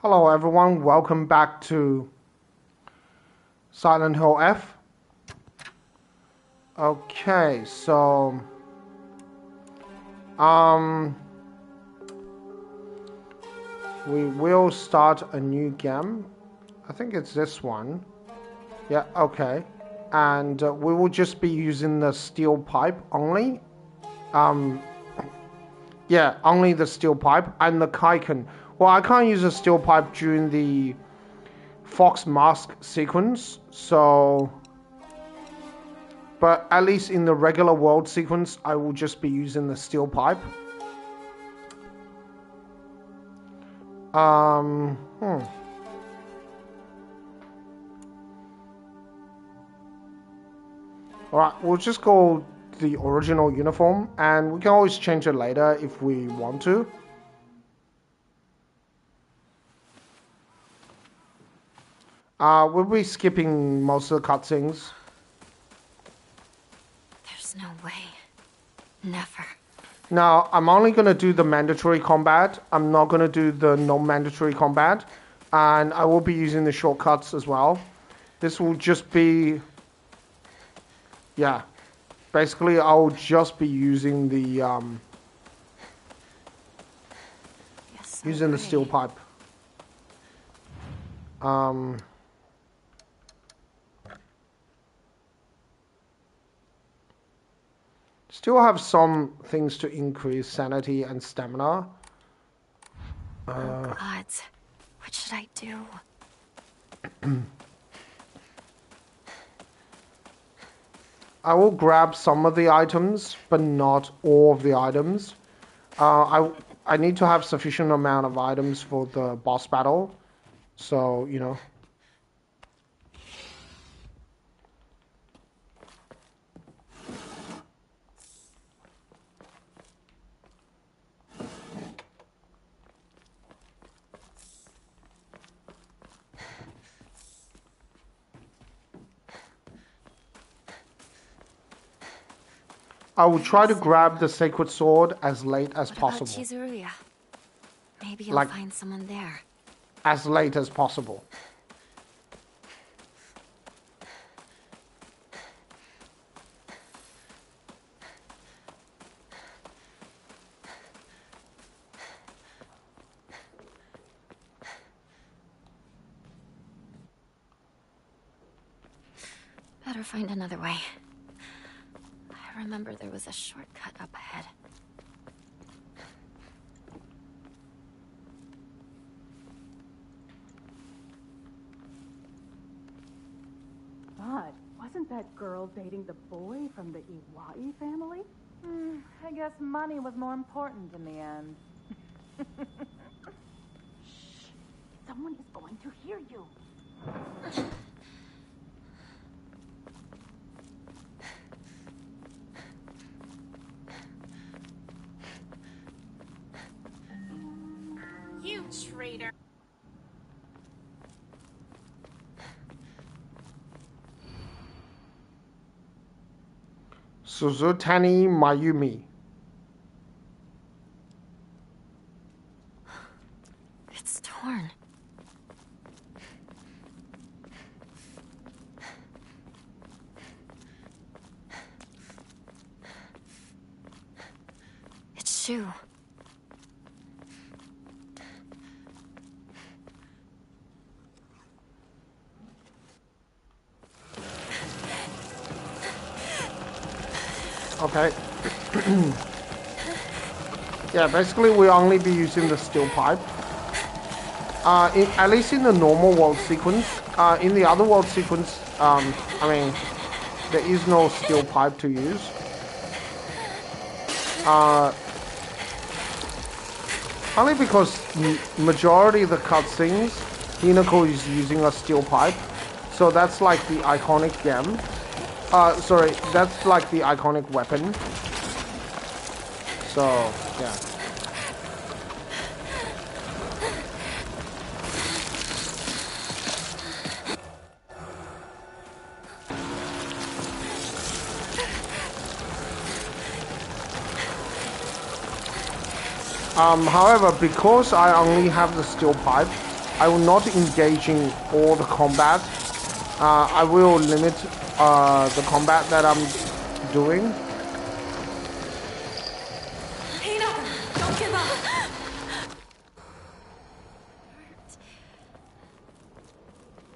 Hello everyone, welcome back to Silent Hill F. Okay, so we will start a new game. I think it's this one. Yeah, okay. And we will just be using the steel pipe only. Yeah, only the steel pipe and the Kaiken. Well, I can't use a steel pipe during the Fox Mask sequence, so... But at least in the regular world sequence, I will just be using the steel pipe. Alright, we'll just go the original uniform, and we can always change it later if we want to. We'll be skipping most of the cutscenes. There's no way. Never. Now, I'm only going to do the mandatory combat. I'm not going to do the non-mandatory combat. And I will be using the shortcuts as well. This will just be... Yeah. Basically, I'll just be using the... using the steel pipe. Still have some things to increase sanity and stamina. Oh gods, what should I do? I will grab some of the items, but not all of the items. I need to have sufficient amount of items for the boss battle. So, you know. I will try to grab the sacred sword as late as possible. What about Chizuruya? Maybe I'll Like- find someone there. As late as possible. Better find another way. I remember there was a shortcut up ahead. But wasn't that girl dating the boy from the Iwai family? I guess money was more important in the end. Shh! Someone is going to hear you. You traitor! Suzutani Mayumi. It's torn. It's Shu. Okay. Yeah, basically we'll only be using the steel pipe. At least in the normal world sequence. In the other world sequence, I mean, there is no steel pipe to use. Only because majority of the cutscenes, Hinako is using a steel pipe. So that's like the iconic gem. Sorry, that's like the iconic weapon. So, yeah. However, because I only have the steel pipe, I will not engage in all the combat. I will limit the combat that I'm doing. Hinata, don't give up.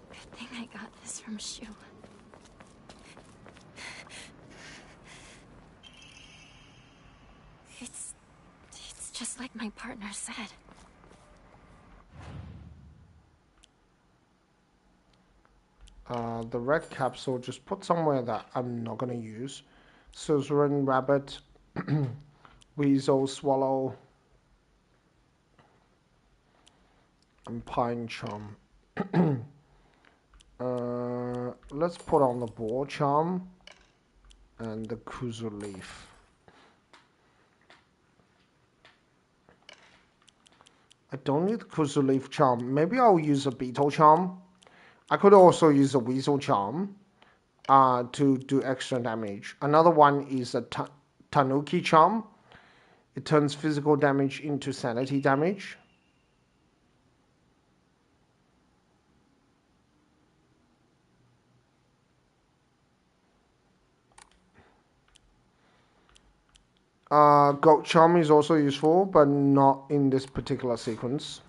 Good thing I got this from Shu. It's just like my partner said. The red capsule, just put somewhere that I'm not gonna use. Suzerain rabbit, weasel, swallow, and pine charm. Let's put on the boar charm and the kuzu leaf. I don't need the kuzu leaf charm. Maybe I'll use a beetle charm. I could also use a weasel charm to do extra damage. Another one is a tanuki charm. It turns physical damage into sanity damage. Goat charm is also useful, but not in this particular sequence.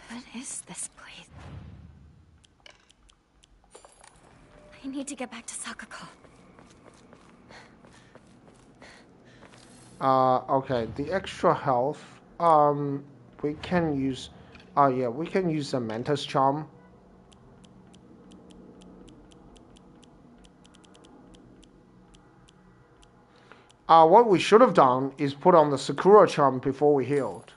What is this place? I need to get back to Sakako. Okay, the extra health, we can use, yeah, we can use the Mantis charm. What we should have done is put on the Sakura charm before we healed.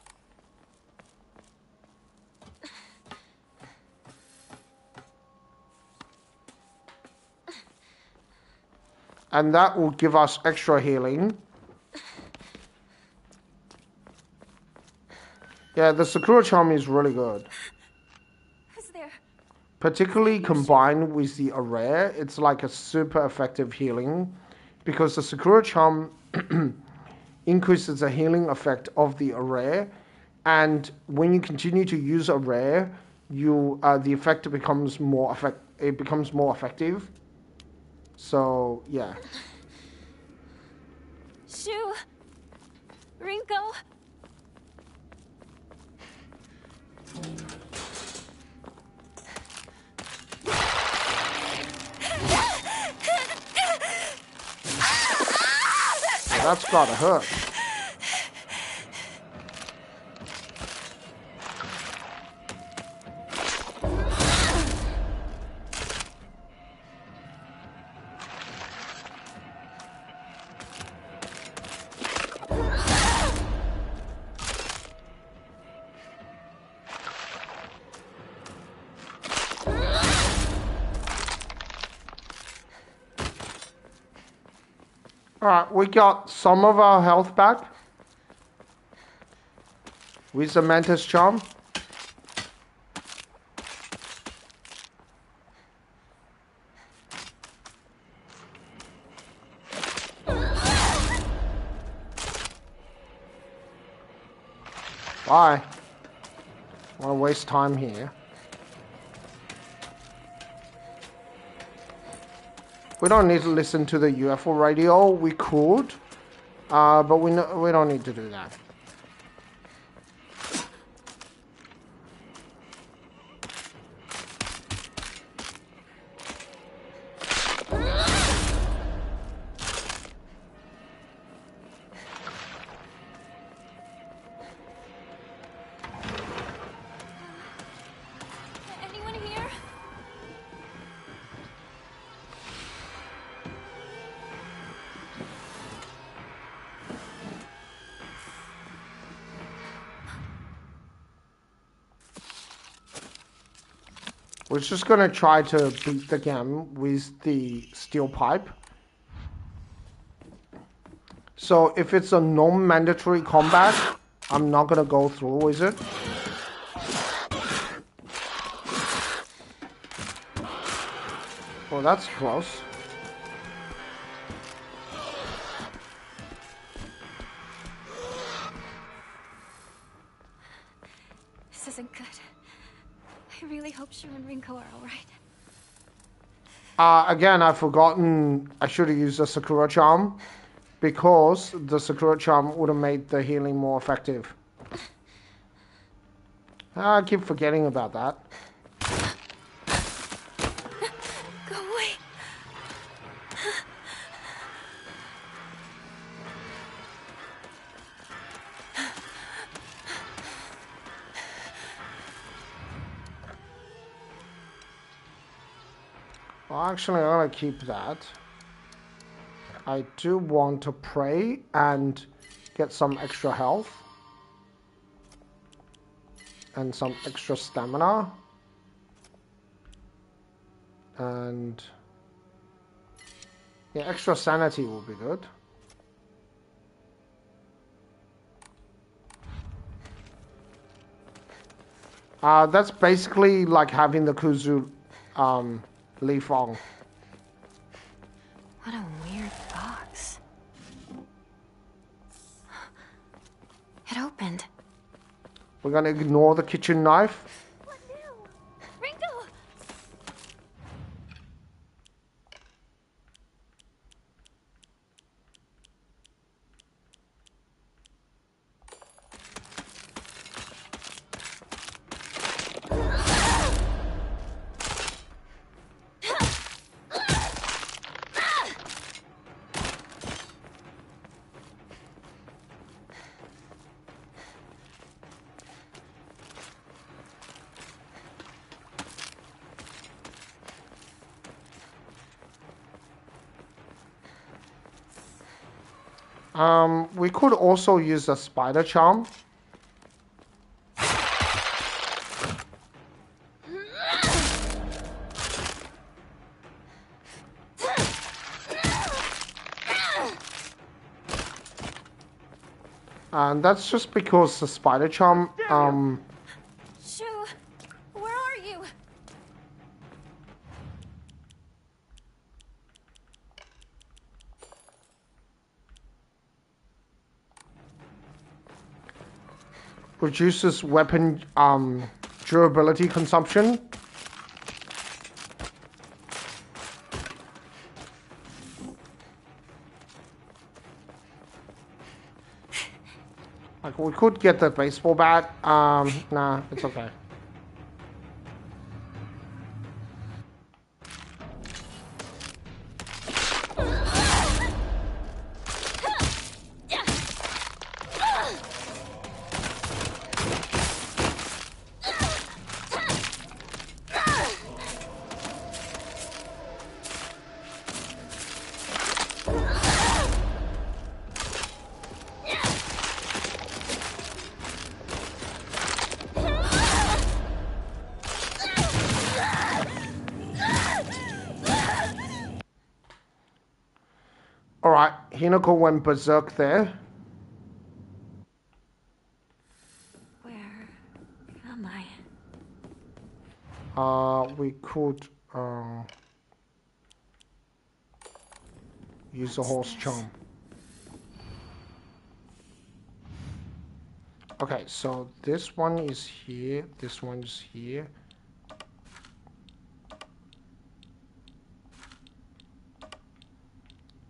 And that will give us extra healing. Yeah, the Sakura charm is really good. Who's there? Particularly combined with the Array, it's like a super effective healing. Because the Sakura charm increases the healing effect of the Array. And when you continue to use Array, the effect becomes more effective. So, yeah. Shu! Rinko! That's gotta hurt. Alright, we got some of our health back with the Mantis charm. Bye. I want to waste time here. We don't need to listen to the UFO radio. We could, but we don't need to do that. Anyone here? We're just gonna try to beat the game with the steel pipe. So if it's a non-mandatory combat, I'm not gonna go through with it. Well, that's close. I really hope Shu and Rinko are alright. Again, I've forgotten I should have used the Sakura Charm because the Sakura Charm would have made the healing more effective. I keep forgetting about that. Go away. Well, actually, I'm gonna keep that. I do want to pray and get some extra health and some extra stamina and yeah, extra sanity will be good. That's basically like having the Kuzu Li Fong. What a weird box. It opened. We're gonna ignore the kitchen knife. What now? Rinko! We could also use a spider charm. And that's just because the spider charm, Shu, where are you? reduces weapon durability consumption. Like we could get the baseball bat. Nah, it's okay. Alright, Hinako went berserk there. Where am I? We could use a horse charm. Okay, so this one is here, this one is here.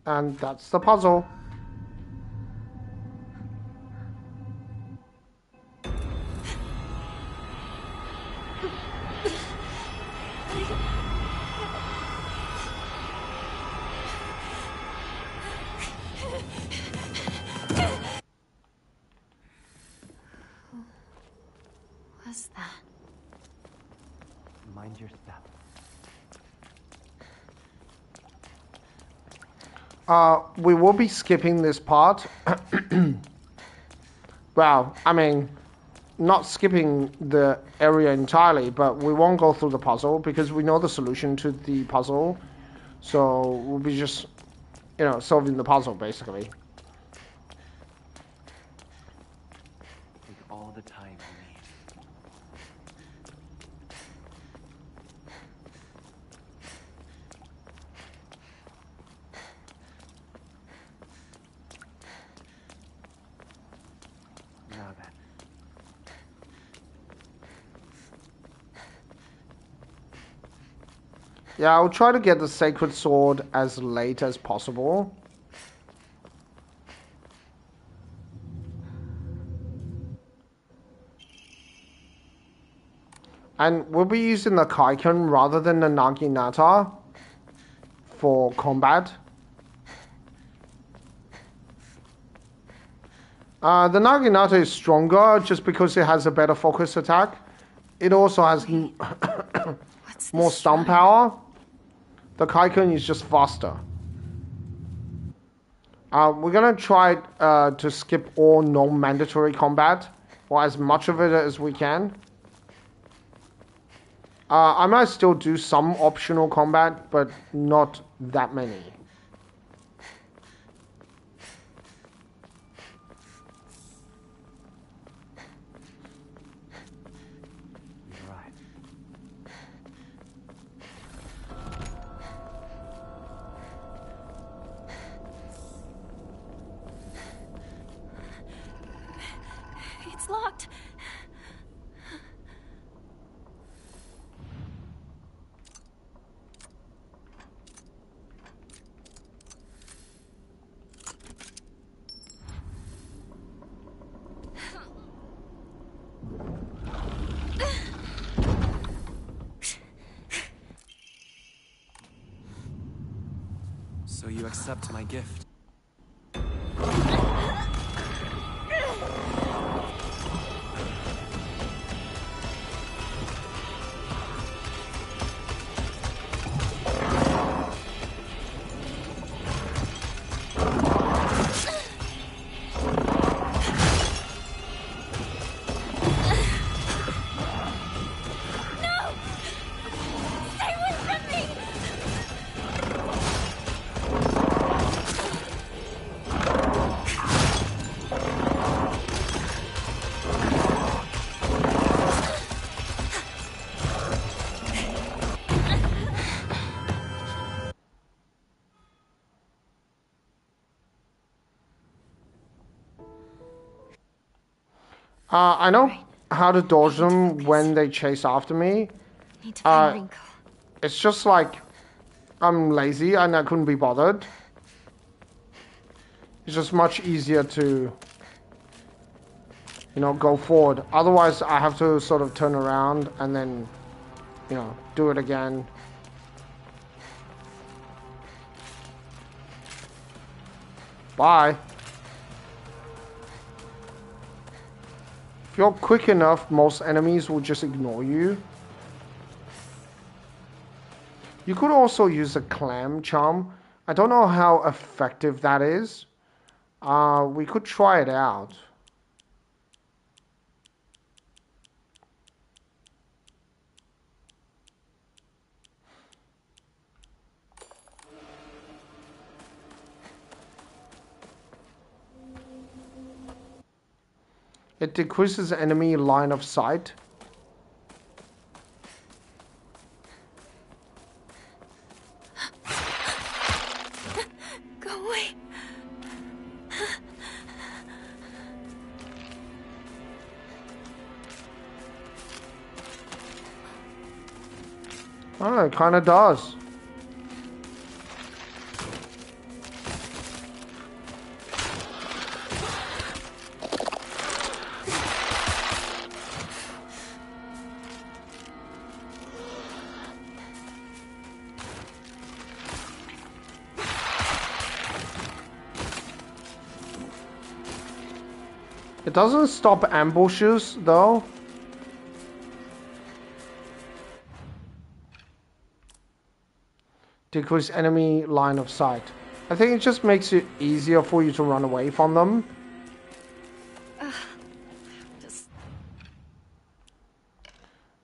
And that's the puzzle. What's that? Mind your step. We will be skipping this part. Well, I mean, not skipping the area entirely, but we won't go through the puzzle because we know the solution to the puzzle. So we'll be just, solving the puzzle basically. Take all the time you need. Now then. Yeah, I'll try to get the Sacred Sword as late as possible. And we'll be using the Kaiken rather than the Naginata for combat. The Naginata is stronger just because it has a better focus attack. It also has more stun power. The Kaiken is just faster. We're gonna try to skip all non-mandatory combat, or as much of it as we can. I might still do some optional combat, but not that many. You're right. It's locked. So you accept my gift? I know how to dodge them when they chase after me. Need to find Rinko. It's just like I'm lazy and I couldn't be bothered. It's just much easier to, you know, go forward. Otherwise, I have to sort of turn around and then, you know, do it again. Bye. If you're quick enough, most enemies will just ignore you. You could also use a clam charm. I don't know how effective that is. We could try it out. It decreases enemy line of sight. Go away. Oh, it kind of does. It doesn't stop ambushes, though. Decrease enemy line of sight. I think it just makes it easier for you to run away from them.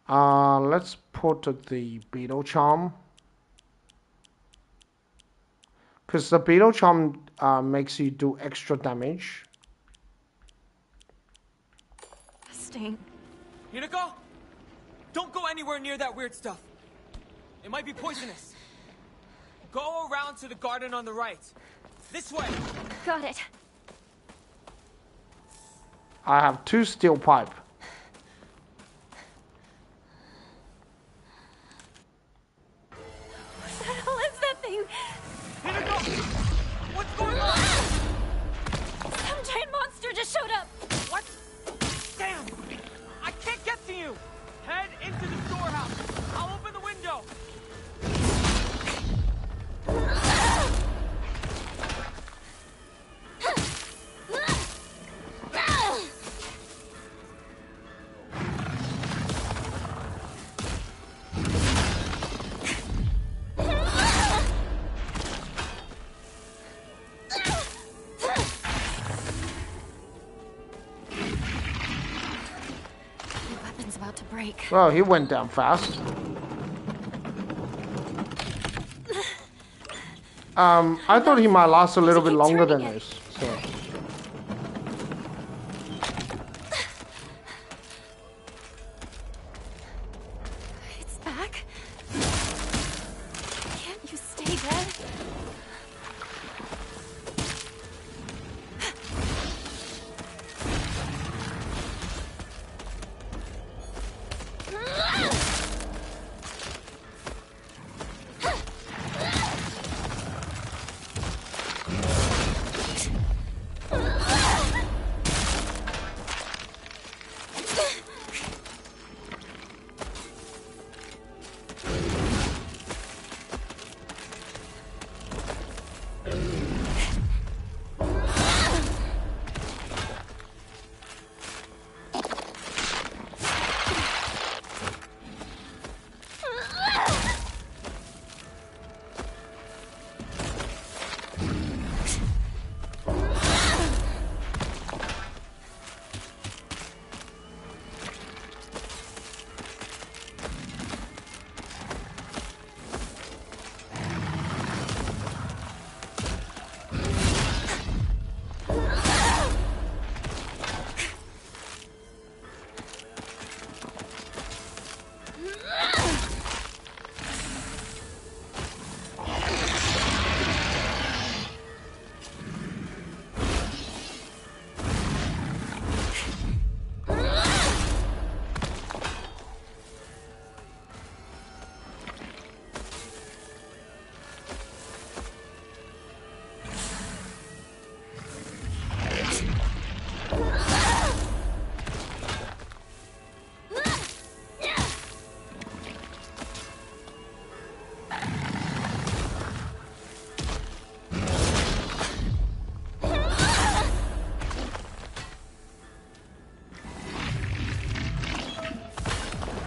Let's put the Beetle Charm. Because the Beetle Charm makes you do extra damage. Sting. Hinako? Don't go anywhere near that weird stuff. It might be poisonous. Go around to the garden on the right. This way. Got it. I have 2 steel pipe. Well, he went down fast. I thought he might last a little bit longer than this. So. It's back. Can't you stay dead?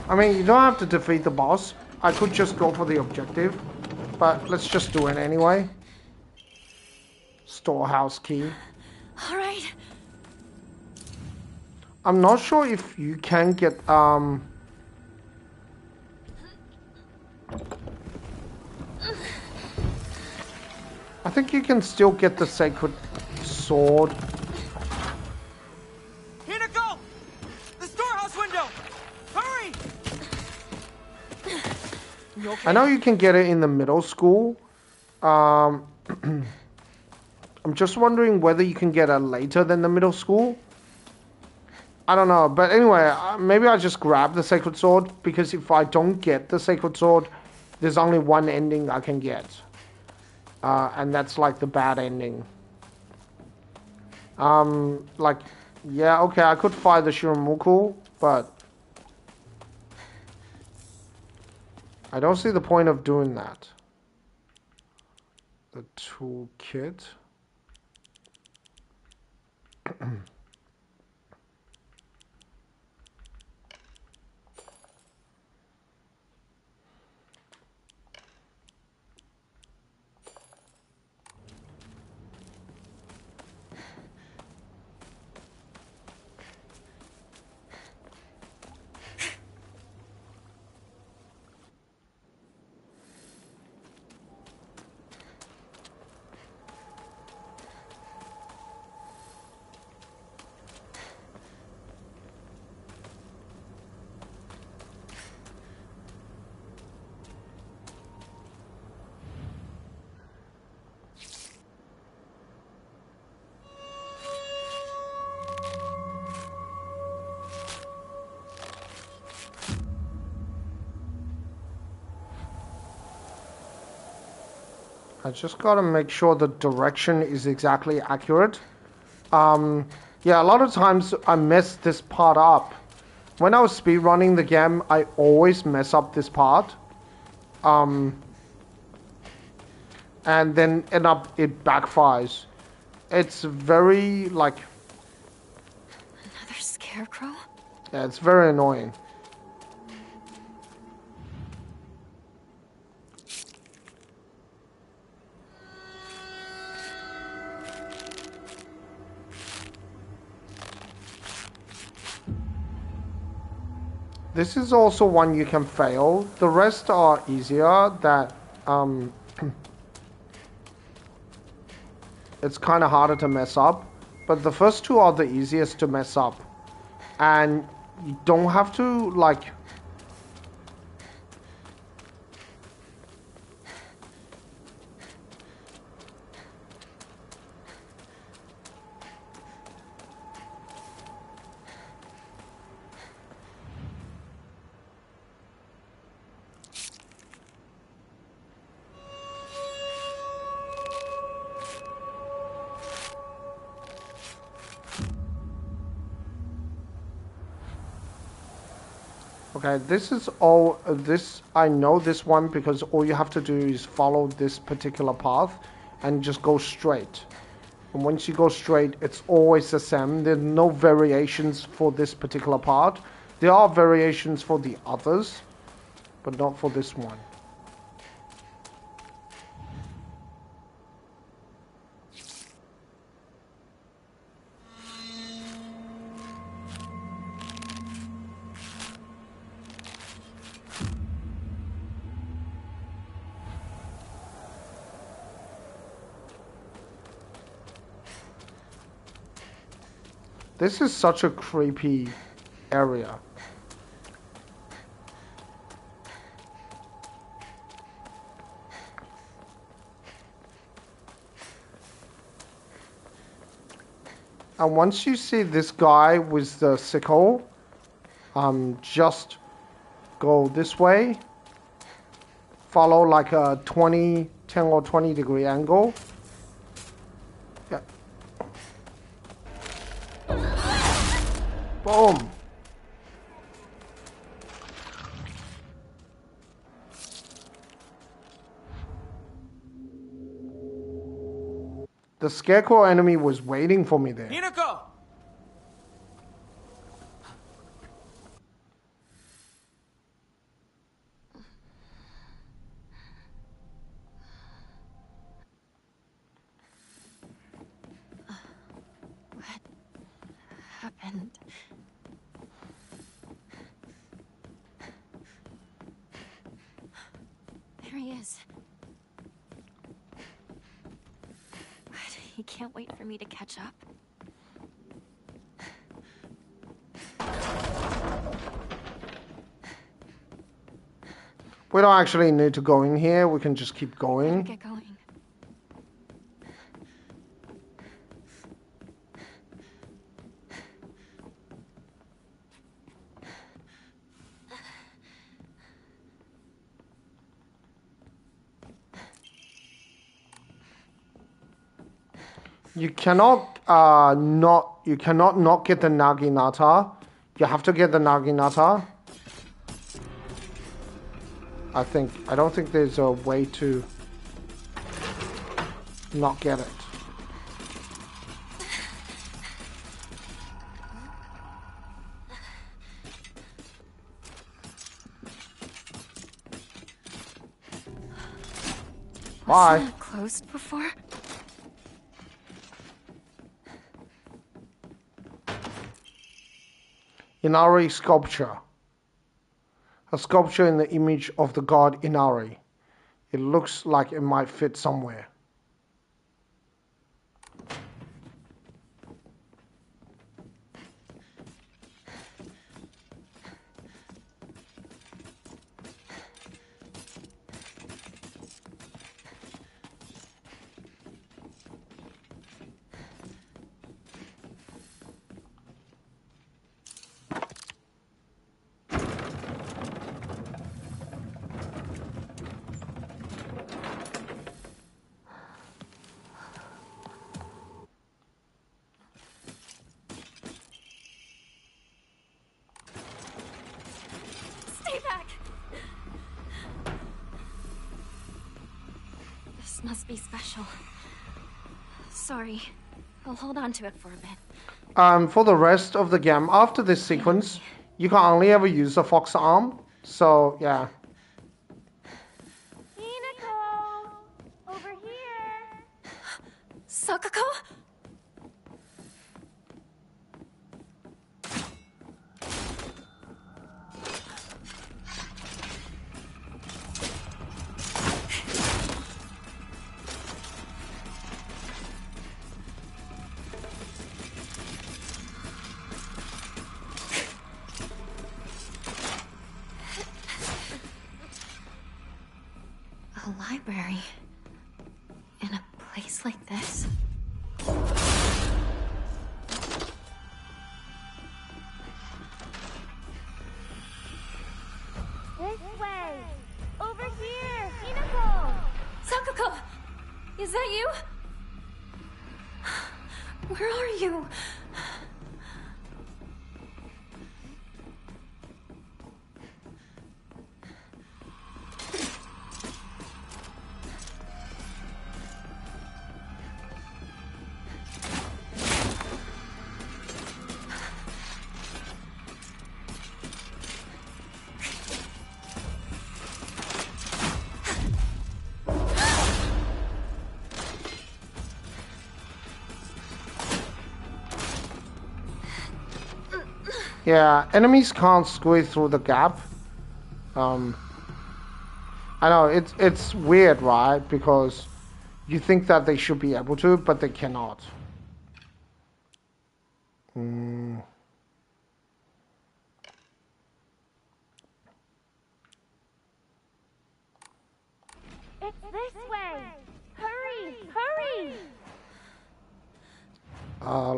I mean, you don't have to defeat the boss. I could just go for the objective, but let's just do it anyway. Storehouse key. All right. I'm not sure if you can get I think you can still get the sacred sword. Hinako! The storehouse window! Hurry! You okay? I know you can get it in the middle school. I'm just wondering whether you can get it later than the middle school. I don't know, but anyway, maybe I just grab the sacred sword, because if I don't get the sacred sword, there's only one ending I can get. And that's like the bad ending. Like, yeah, okay, I could fight the Shiramuku, but I don't see the point of doing that. The toolkit. I just gotta make sure the direction is exactly accurate. Yeah, a lot of times I mess this part up. When I was speedrunning the game, I always mess up this part. And then it backfires. It's very, like... Another scarecrow? Yeah, it's very annoying. This is also one you can fail. The rest are easier. That it's kind of harder to mess up, but the first two are the easiest to mess up, and you don't have to like. Okay, this is all, this, I know this one because all you have to do is follow this particular path and just go straight. And once you go straight, it's always the same. There's no variations for this particular part. There are variations for the others, but not for this one. This is such a creepy area. And once you see this guy with the sickle, just go this way. Follow like a 10 or 20 degree angle. Yeah. Boom. The scarecrow enemy was waiting for me there. Hinako! What happened? There he is. What? He can't wait for me to catch up. We don't actually need to go in here. We can just keep going. Get going. You cannot not get the Naginata. You have to get the Naginata. I don't think there's a way to not get it. Bye. Wasn't it closed before? Inari sculpture. A sculpture in the image of the god Inari. It looks like it might fit somewhere. Stay back! This must be special. Sorry. I'll hold on to it for a bit. For the rest of the game, after this sequence, you can only ever use the fox arm. So, yeah. Hinako! Over here! Sakako? A library. In a place like this? This way! Over here! Hinako! Sakuko! Is that you? Where are you? Yeah, enemies can't squeeze through the gap. I know it's weird, right? Because you think that they should be able to, but they cannot. It's this way! Hurry! Hurry!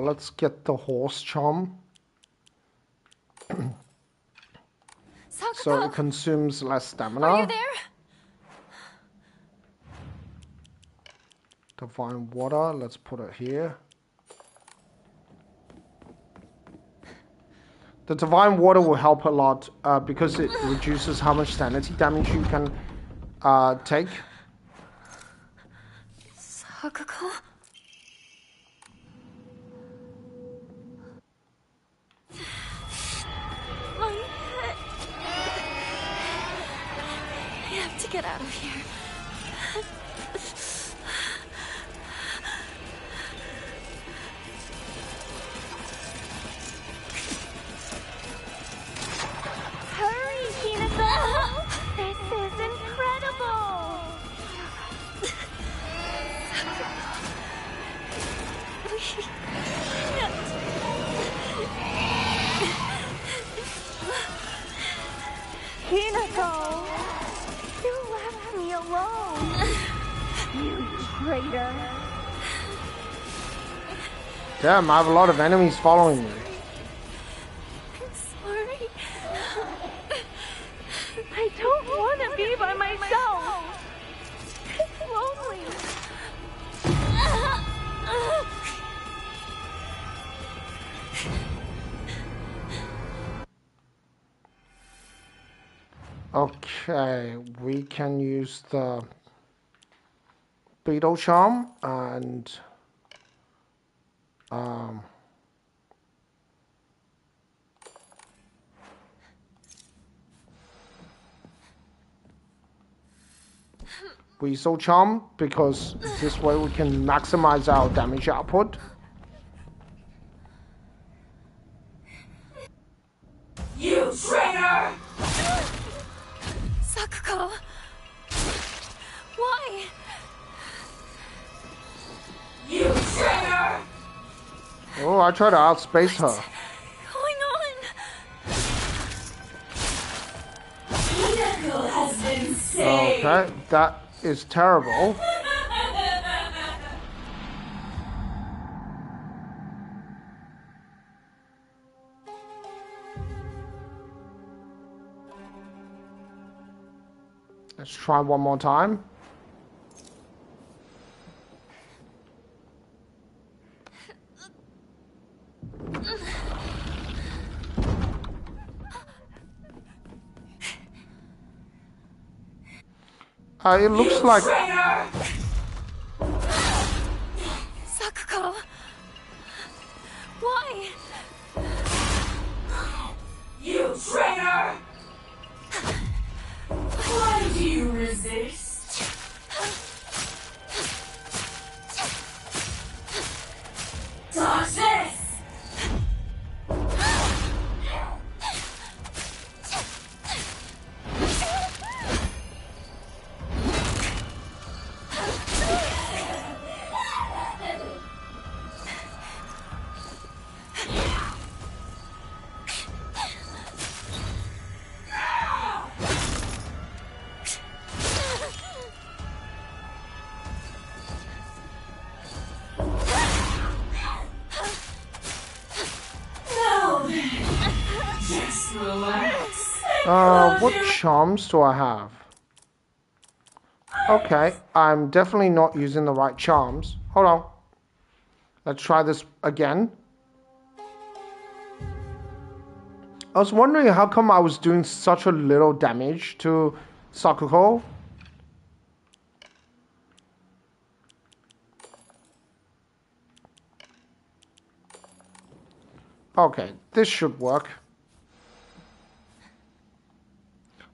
Let's get the horse charm. Sakuko! So it consumes less stamina. Are you there? Divine water, let's put it here. The divine water will help a lot because it reduces how much sanity damage you can take. Sakuko? My head. I have to get out of here. Hurry, Hinako! This is incredible! Hinako! You left me alone! You traitor! Damn, I have a lot of enemies following me. I'm sorry. I don't want to be by myself! It's lonely! Okay, we can use the beetle charm and Weasel charm because this way we can maximize our damage output. You traitor! Sakuko! Why? You traitor! Oh, I try to outspace her. Going on? Hinako has been saved! Okay, that is terrible. Let's try one more time. It looks like Sakuko! Why? You traitor! Why do you resist? Dodge this! What charms do I have? Okay, I'm definitely not using the right charms. Hold on. Let's try this again. I was wondering how come I was doing such a little damage to Sakuko. Okay, this should work.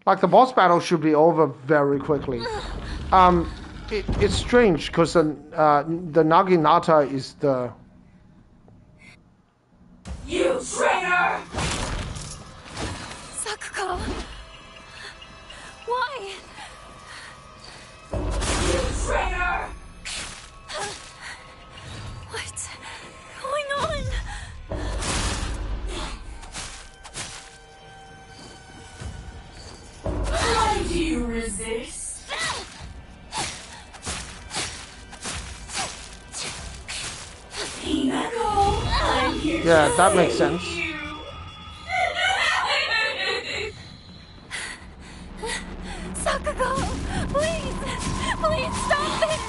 Like, the boss battle should be over very quickly. It's strange because the Naginata is the... You traitor! Sakuko! Why? You traitor! What's going on? Why do you resist? Hinako, I'm here Yeah, to that makes save sense. you. Sakuko! Please! Please stop this!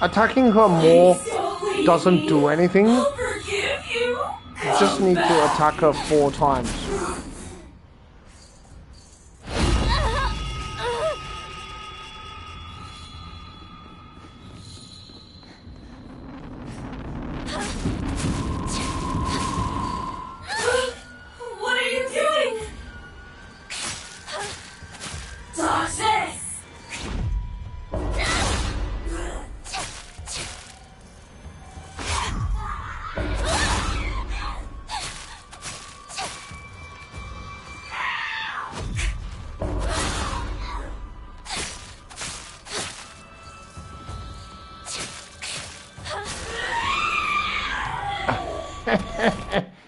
Attacking her more So doesn't do anything. I'll forgive you. You just need to attack her 4 times. What are you doing? Dodge this!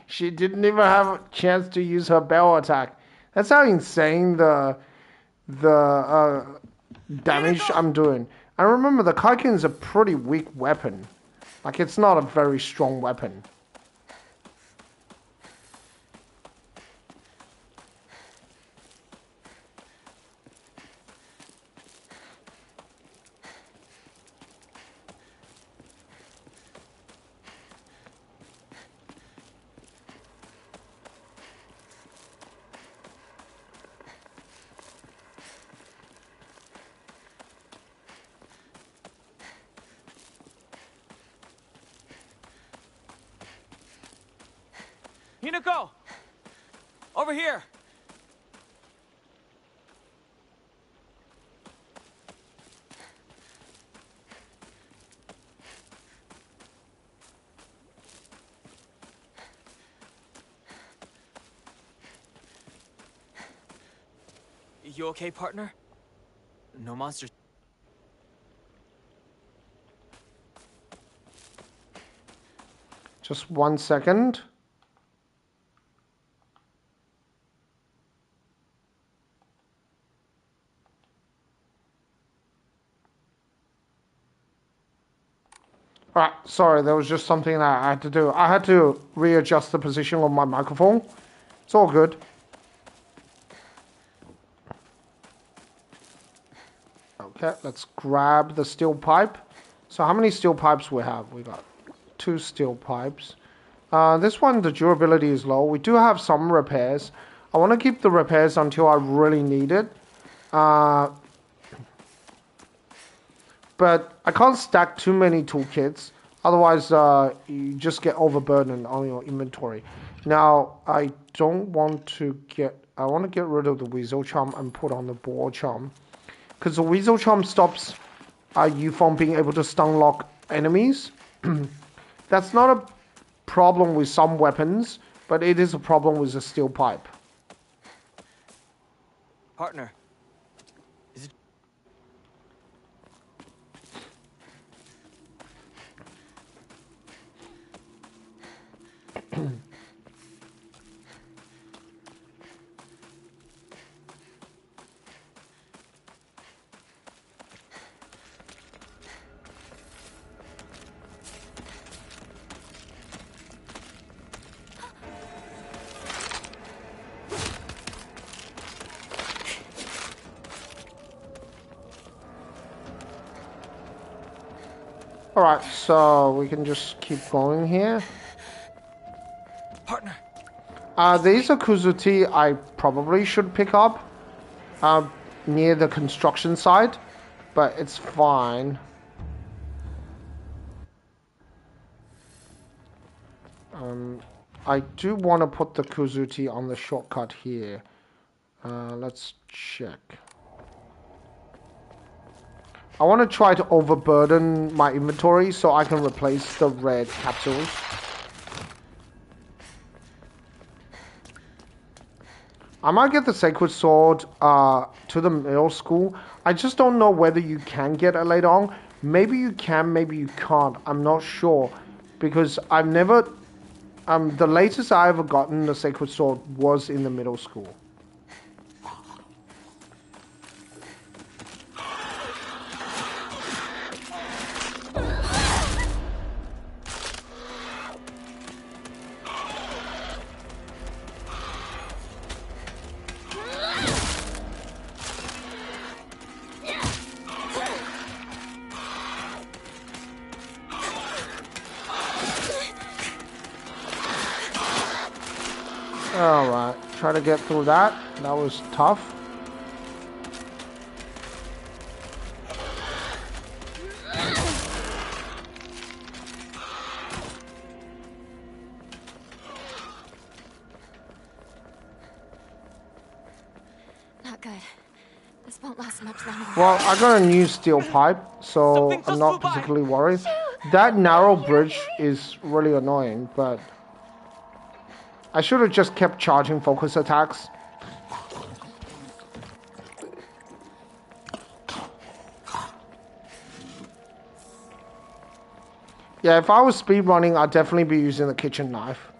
She didn't even have a chance to use her bell attack. That's how insane the damage I'm doing. And remember, the Kaikin is a pretty weak weapon. Like, it's not a very strong weapon. Hinako! Over here! You okay, partner? No monsters. Just 1 second. Alright, sorry, there was just something that I had to do. I had to readjust the position of my microphone. It's all good. Okay, let's grab the steel pipe. So how many steel pipes we have? We got 2 steel pipes. This one, the durability is low. We do have some repairs. I want to keep the repairs until I really need it. But I can't stack too many toolkits. Otherwise, you just get overburdened on your inventory. Now, I don't want to get... I want to get rid of the Weasel Charm and put on the Boar Charm. Because the Weasel Charm stops you from being able to stun lock enemies. That's not a problem with some weapons, but it is a problem with the steel pipe. Partner. Is it... Alright, so we can just keep going here. Partner. There's a Kuzuti I probably should pick up near the construction site, but it's fine. I do want to put the Kuzuti on the shortcut here. Let's check. I want to try to overburden my inventory so I can replace the red capsules. I might get the Sacred Sword to the middle school. I just don't know whether you can get it later on. Maybe you can, maybe you can't. I'm not sure. Because I've never... the latest I ever gotten the Sacred Sword was in the middle school. Alright, try to get through that. That was tough. Not good. This won't last much longer. Well, I got a new steel pipe, so Something I'm just not flew by. particularly worried. That narrow bridge is really annoying, but... I should have just kept charging focus attacks. Yeah, if I was speedrunning, I'd definitely be using the kitchen knife.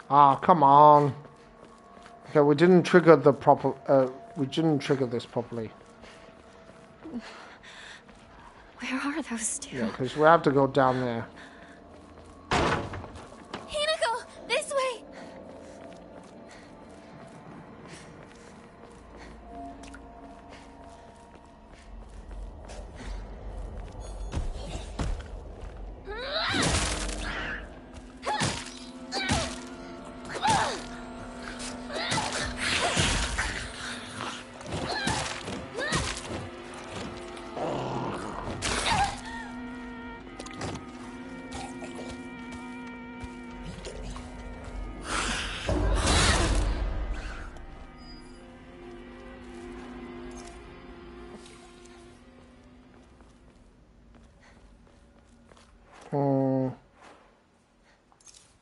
Ah, come on. Okay, we didn't trigger the proper... we didn't trigger this properly. Where are those two? Yeah, because we have to go down there. Hinako! This way!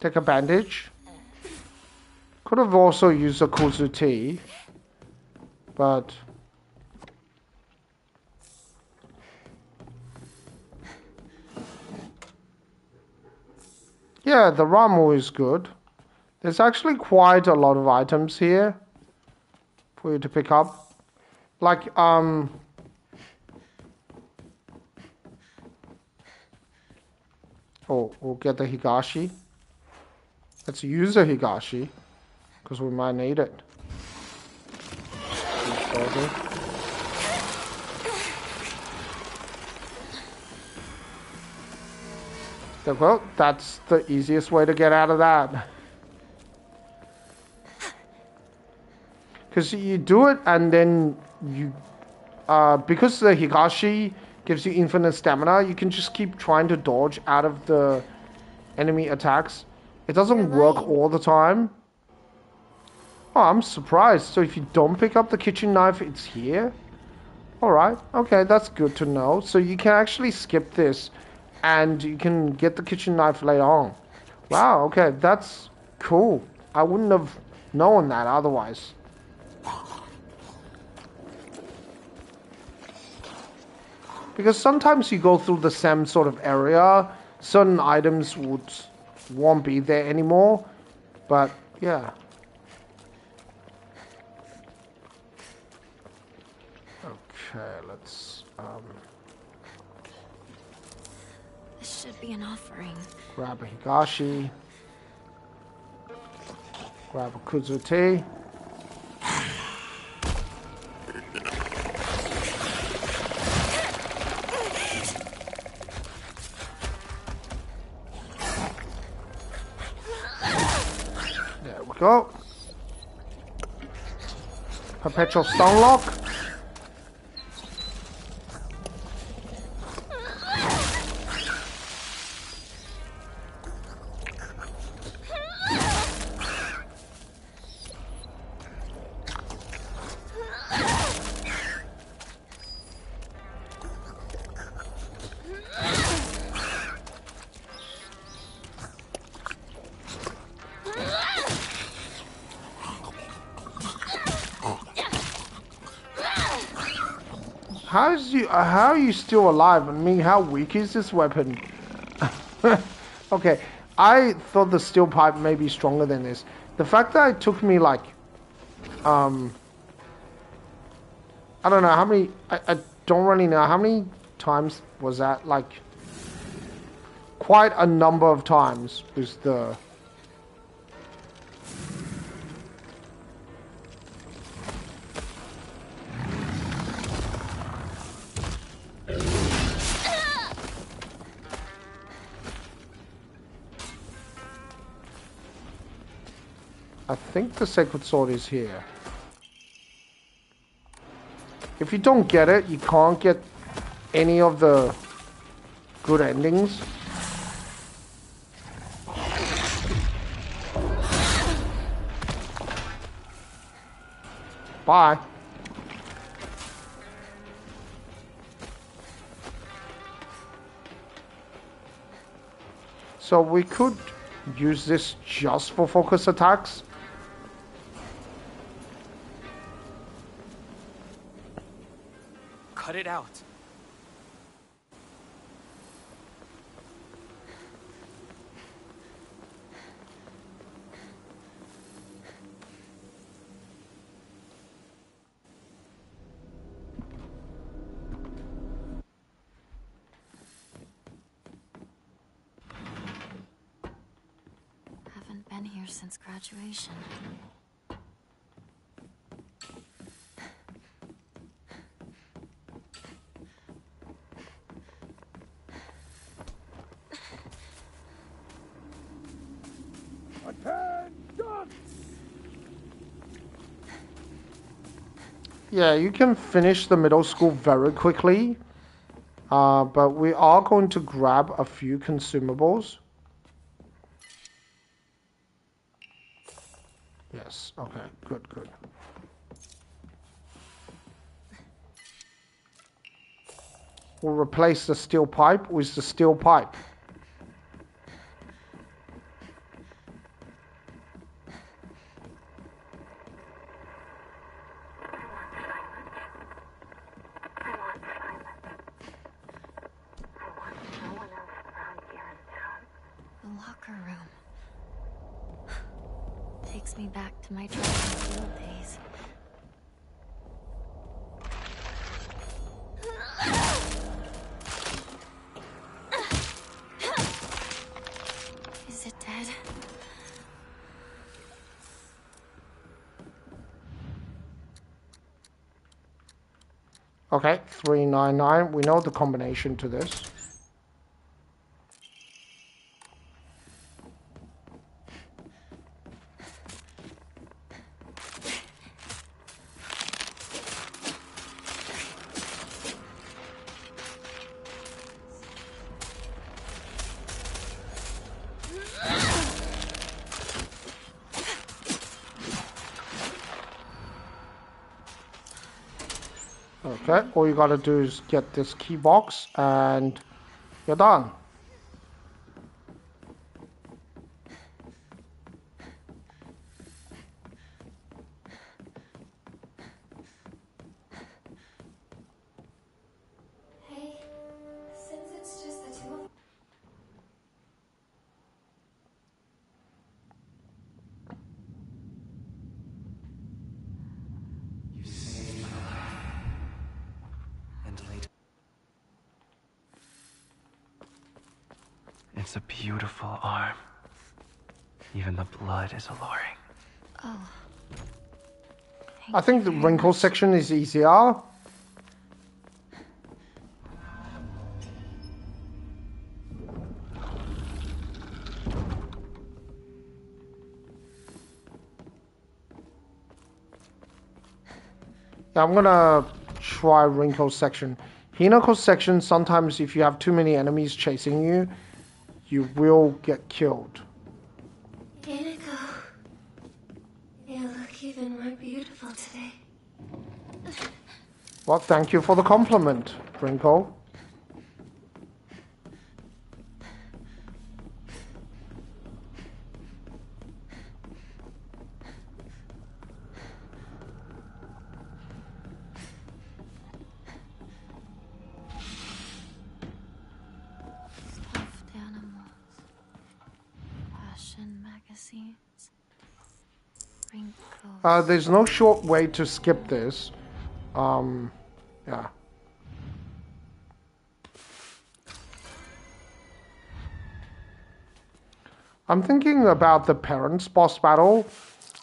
Take a bandage. Could have also used a Kuzuti, but yeah, the Ramu is good. There's actually quite a lot of items here for you to pick up. Like, oh, we'll get the Higashi. Let's use the Higashi, because we might need it. Well, that's the easiest way to get out of that. Because you do it and then you... because the Higashi gives you infinite stamina, you can just keep trying to dodge out of the enemy attacks. It doesn't work all the time. Oh, I'm surprised. So if you don't pick up the kitchen knife, it's here? Alright, okay, that's good to know. So you can actually skip this and you can get the kitchen knife later on. Wow, okay, that's cool. I wouldn't have known that otherwise. Because sometimes you go through the same sort of area, certain items won't be there anymore, but yeah. Okay, let's This should be an offering. grab a Higashi, grab a Kuzuti. go. Perpetual stone lock. How are you still alive? I mean, how weak is this weapon? Okay, I thought the steel pipe may be stronger than this. The fact that it took me like, I don't know how many. I don't really know how many times was that. Like, quite a number of times was the. I think the sacred sword is here. If you don't get it, you can't get any of the good endings. Bye. So we could use this just for focus attacks. Cut it out. Haven't been here since graduation. Yeah, you can finish the middle school very quickly, but we are going to grab a few consumables. Yes, okay, good, good. We'll replace the steel pipe with the steel pipe. Takes me back to my track and field days. Is it dead? Okay, 399. We know the combination to this. Okay, all you gotta do is get this key box and you're done. Hey, since it's just the two of You saved my life. And later. It's a beautiful arm. Even the blood is alluring. Oh. I think the wrinkle section is easier. Yeah, I'm gonna try Rinko's section. Hinako's section, sometimes if you have too many enemies chasing you, you will get killed. Hinako, you look even more beautiful today. Well, thank you for the compliment, Rinko. Stuffed animals. Fashion magazines. Wrinkles. There's no short way to skip this. Yeah. I'm thinking about the parents boss battle,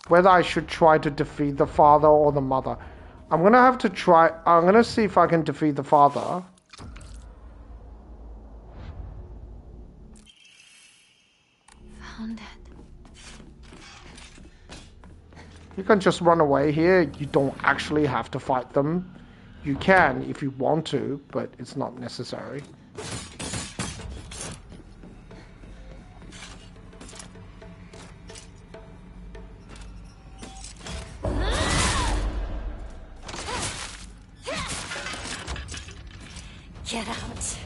whether I should try to defeat the father or the mother. I'm gonna see if I can defeat the father. Found it. You can just run away here. You don't actually have to fight them. You can if you want to, but it's not necessary. Get out.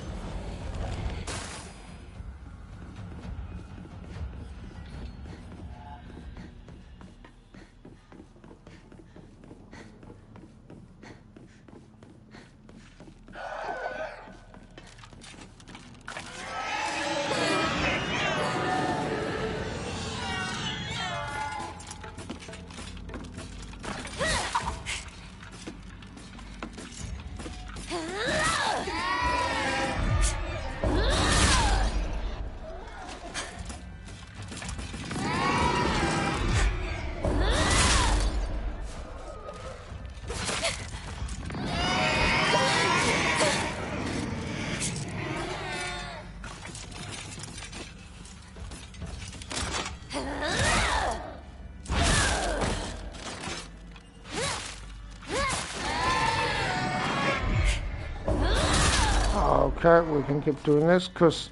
Okay, we can keep doing this because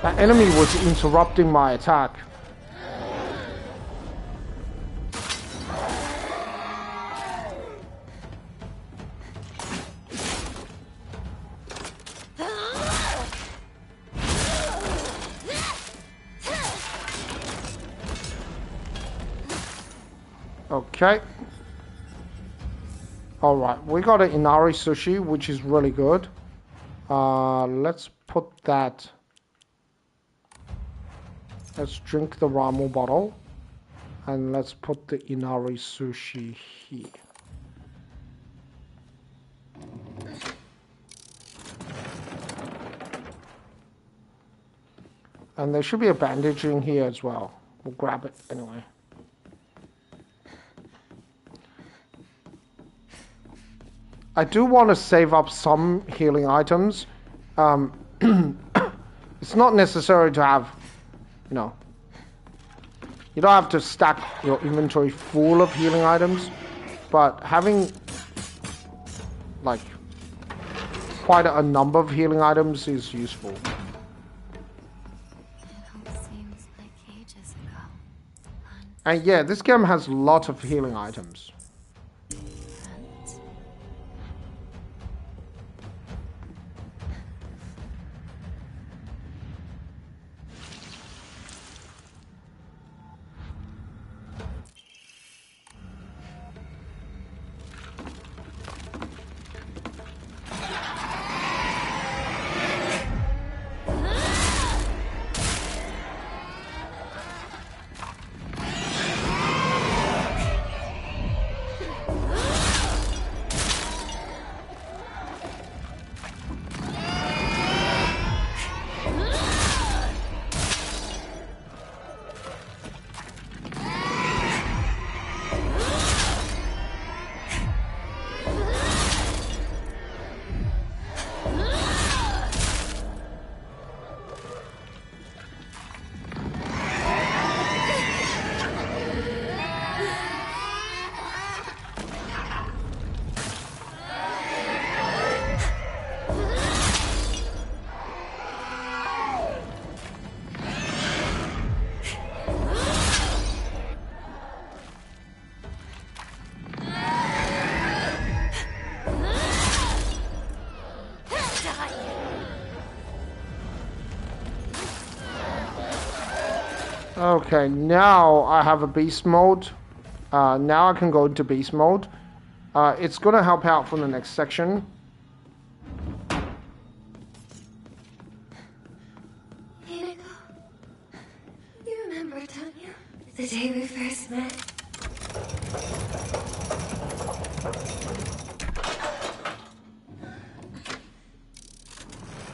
that enemy was interrupting my attack. Okay. Alright, we got an Inari sushi, which is really good. Let's put that... Let's drink the ramen bottle. And let's put the Inari sushi here. And there should be a bandage in here as well. We'll grab it anyway. I do want to save up some healing items. It's not necessary to have, you know, you don't have to stack your inventory full of healing items, but having like quite a number of healing items is useful. It all seems like ages ago. And yeah, this game has a lot of healing items. Okay, now I have a beast mode. Now I can go into beast mode. It's gonna help out for the next section. Hideko, you remember, don't you? The day we first met.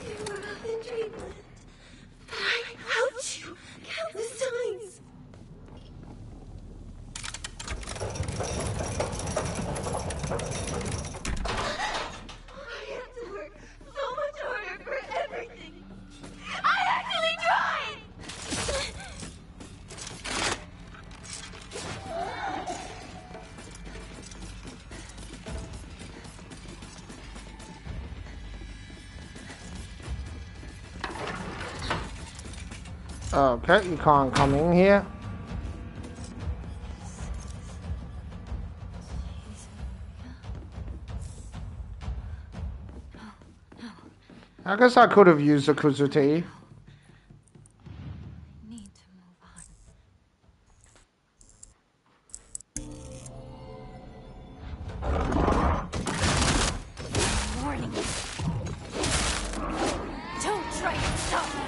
You were up in Dreamland, but I helped you countless times. I had to work so much harder for everything. I actually tried! Okay, you can't come in here. I guess I could have used a Kuzuti. Need to move on. Warning. Don't try to stop me.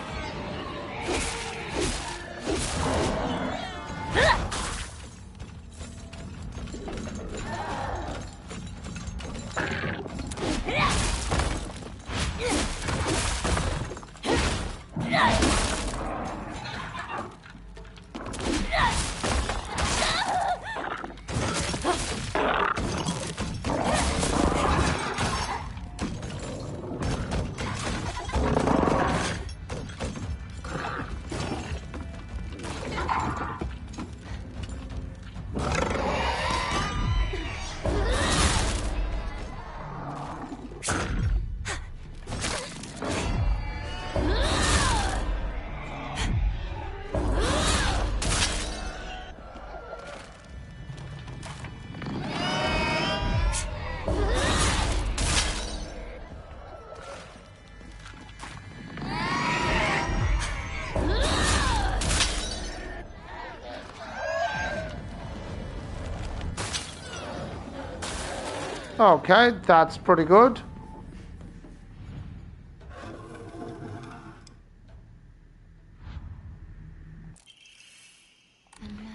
Okay, that's pretty good.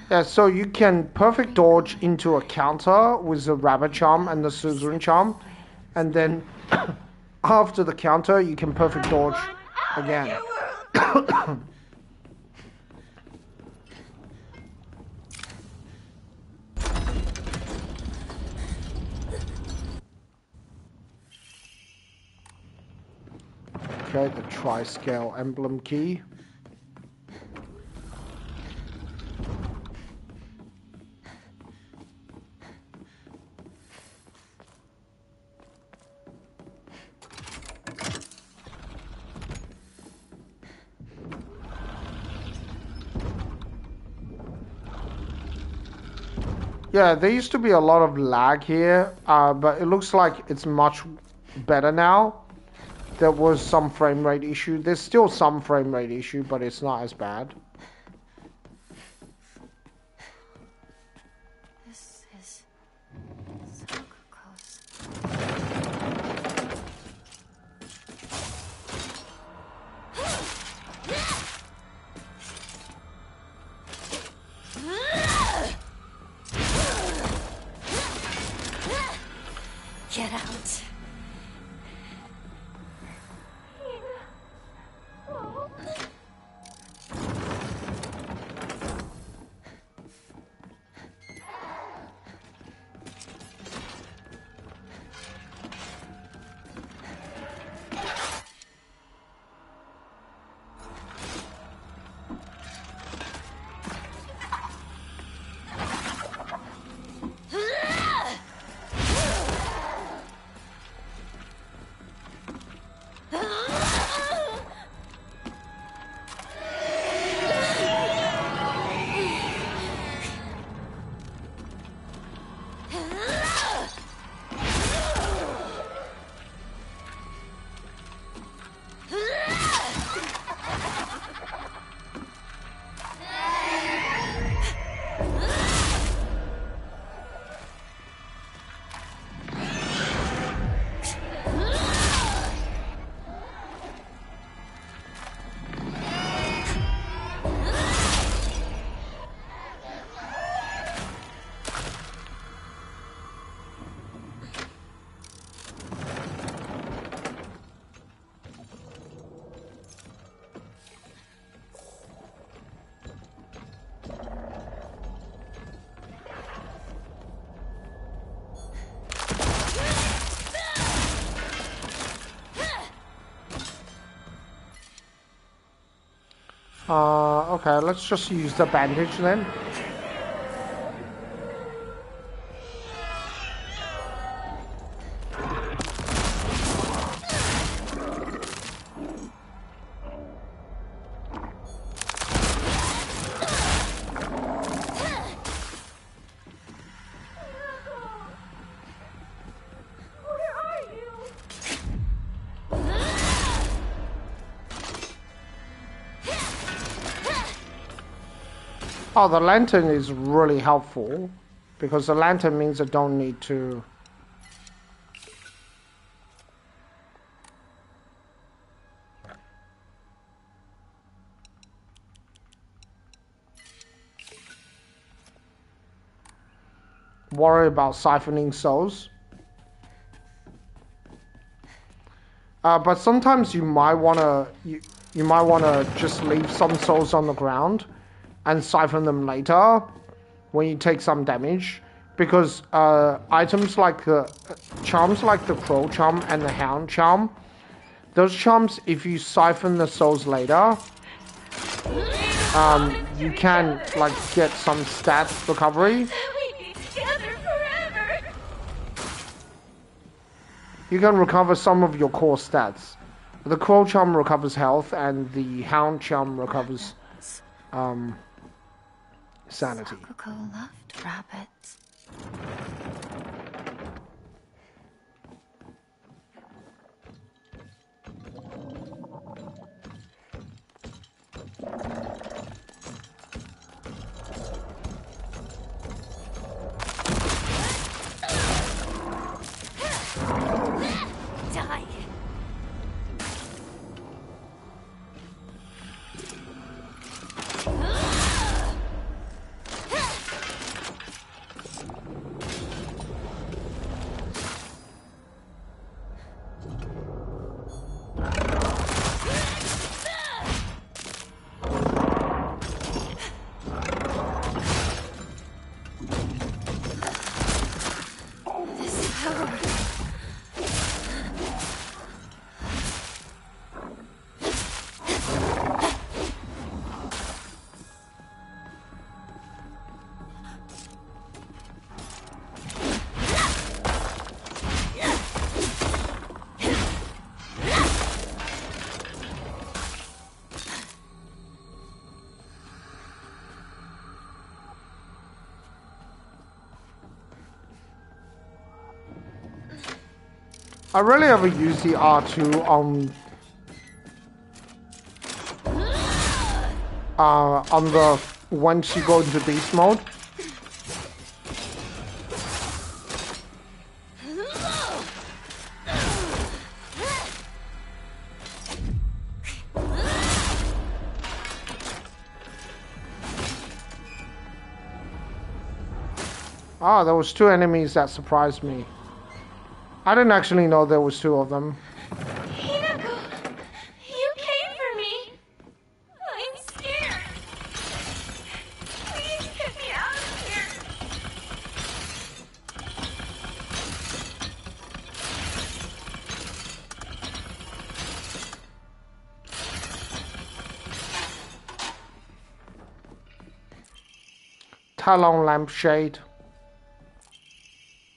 Yeah, so you can perfect dodge into a counter with the Rabbit Charm and the Suzerain Charm, and then after the counter you can perfect dodge again. Okay, the Tri-Scale Emblem Key. Yeah, there used to be a lot of lag here, but it looks like it's much better now. There was some frame rate issue. There's still some frame rate issue, but it's not as bad. This is so close. Get out. Okay, let's just use the bandage then. Oh, the lantern is really helpful because the lantern means I don't need to worry about siphoning souls. But sometimes you might wanna just leave some souls on the ground and siphon them later when you take some damage, because items like charms like the crow charm and the hound charm, those charms, if you siphon the souls later, you can like get some stats recovery. We'd be together forever. You can recover some of your core stats. The crow charm recovers health and the hound charm recovers sanity. Sakuko loved rabbits. Die. I rarely ever use the R2 on the once you go into beast mode. Ah, there was two enemies that surprised me. I didn't actually know there was two of them. Hinako, you came for me. I'm scared. Please get me out of here. Talon lampshade.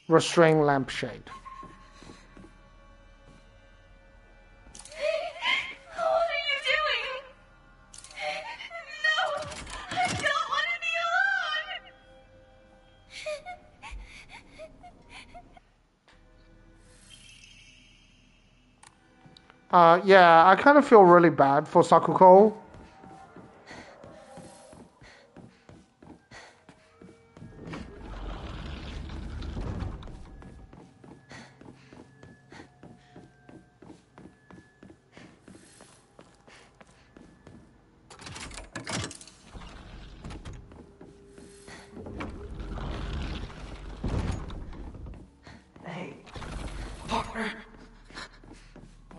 Restrain lampshade. What are you doing? No, I don't want to be alone. Yeah, I kind of feel really bad for Sakuko.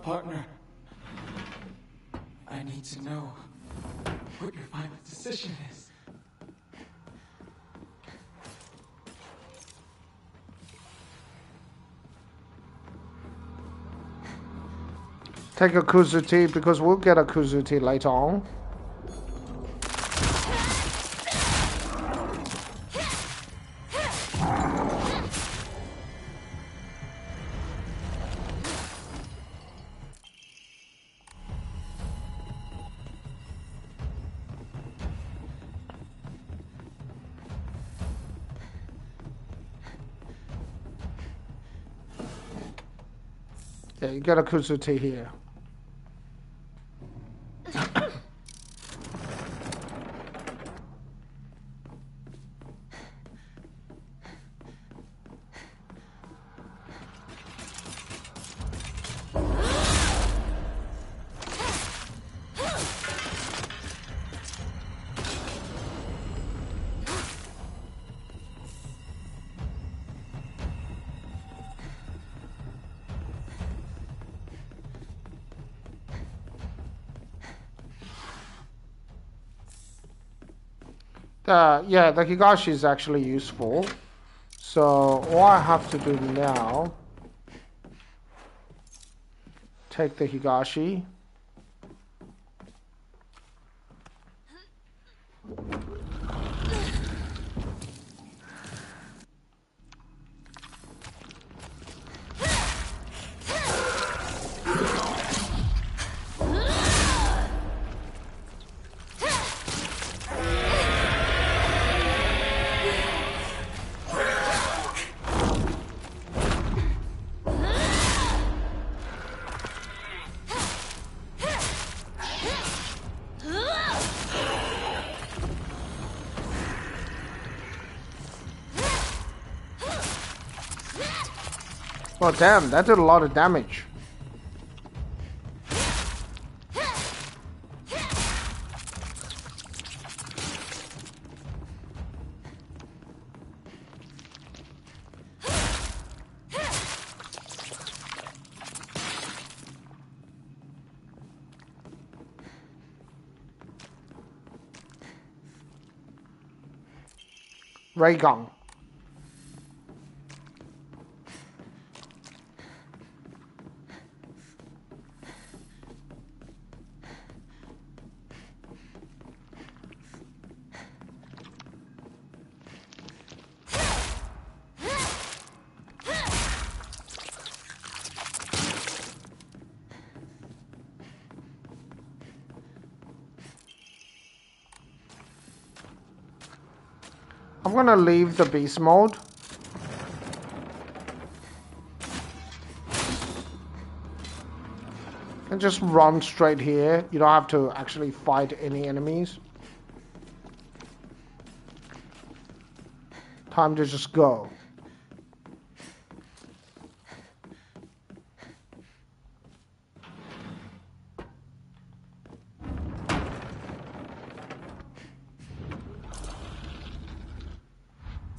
Partner, I need to know what your final decision is. Take a Kuzuti because we'll get a Kuzuti later on. Okay, you get a Kuzuti here. Yeah, the Higashi is actually useful. So all I have to do now, take the Higashi. Oh damn, that did a lot of damage. Ray gun. I'm gonna leave the beast mode. And just run straight here. You don't have to actually fight any enemies. Time to just go.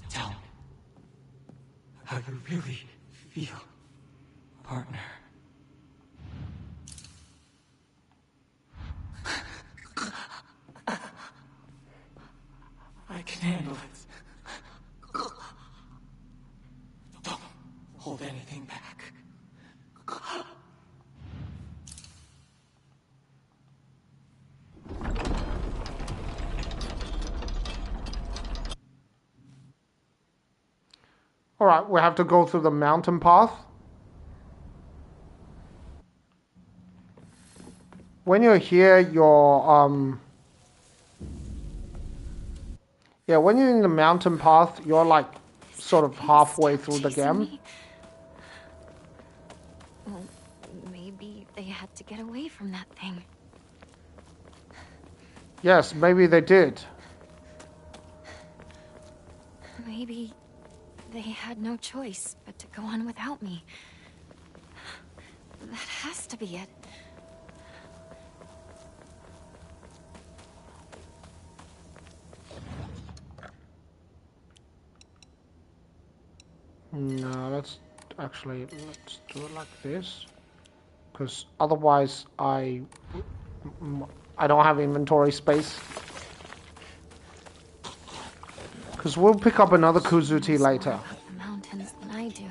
Tell me how you really feel, partner. I can handle it. Don't hold anything back. Alright, we have to go through the mountain path. When you're here, you're, yeah, when you're in the mountain path, you're like sort of halfway through the game. Well, maybe they had to get away from that thing. Yes, maybe they did. Maybe they had no choice but to go on without me. That has to be it. No, let's do it like this, because otherwise I don't have inventory space. Because we'll pick up another Kuzuti later. The mountains than I do.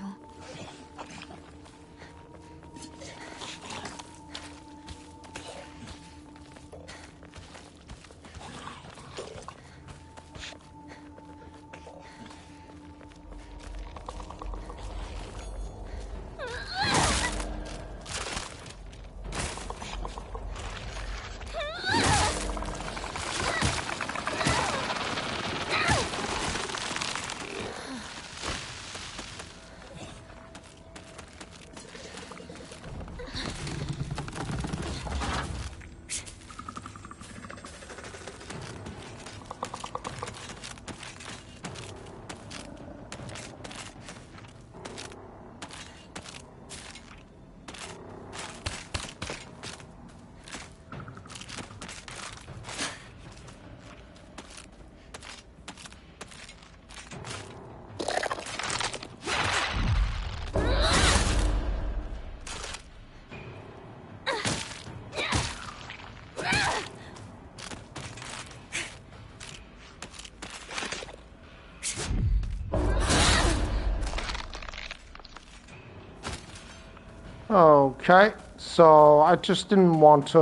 Okay, so I just didn't want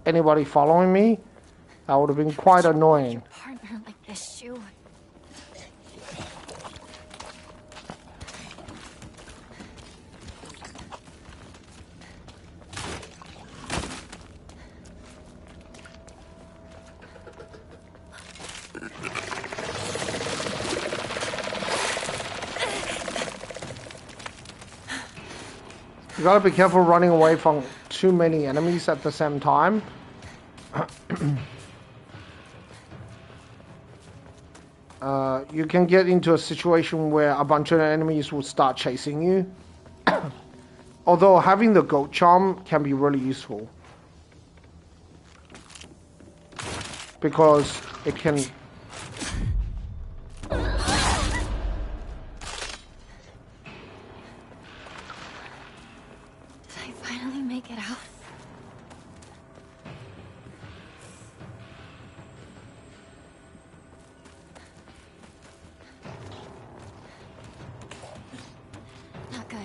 anybody following me. That would have been quite annoying. Partner like this, Shu. You gotta be careful running away from too many enemies at the same time. You can get into a situation where a bunch of enemies will start chasing you. Although having the goat charm can be really useful. Because it can... Make it out. Not good.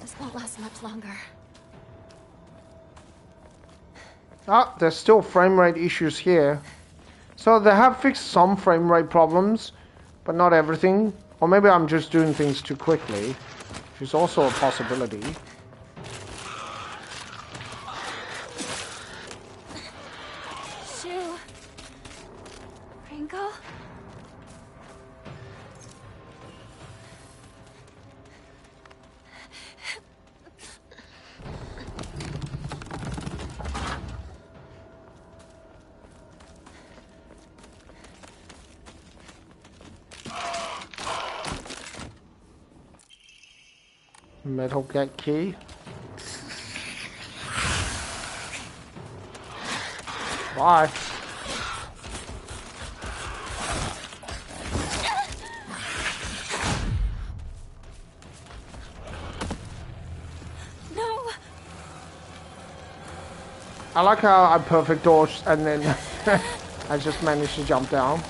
This won't last much longer. Ah, there's still frame rate issues here. So they have fixed some frame rate problems, but not everything. Or maybe I'm just doing things too quickly, which is also a possibility. Metal Gate key. Bye. No. I like how I perfect dodged and then I just managed to jump down.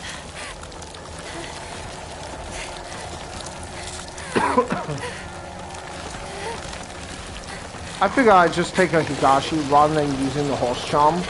I figure I'd just take a Higashi rather than using the horse charm.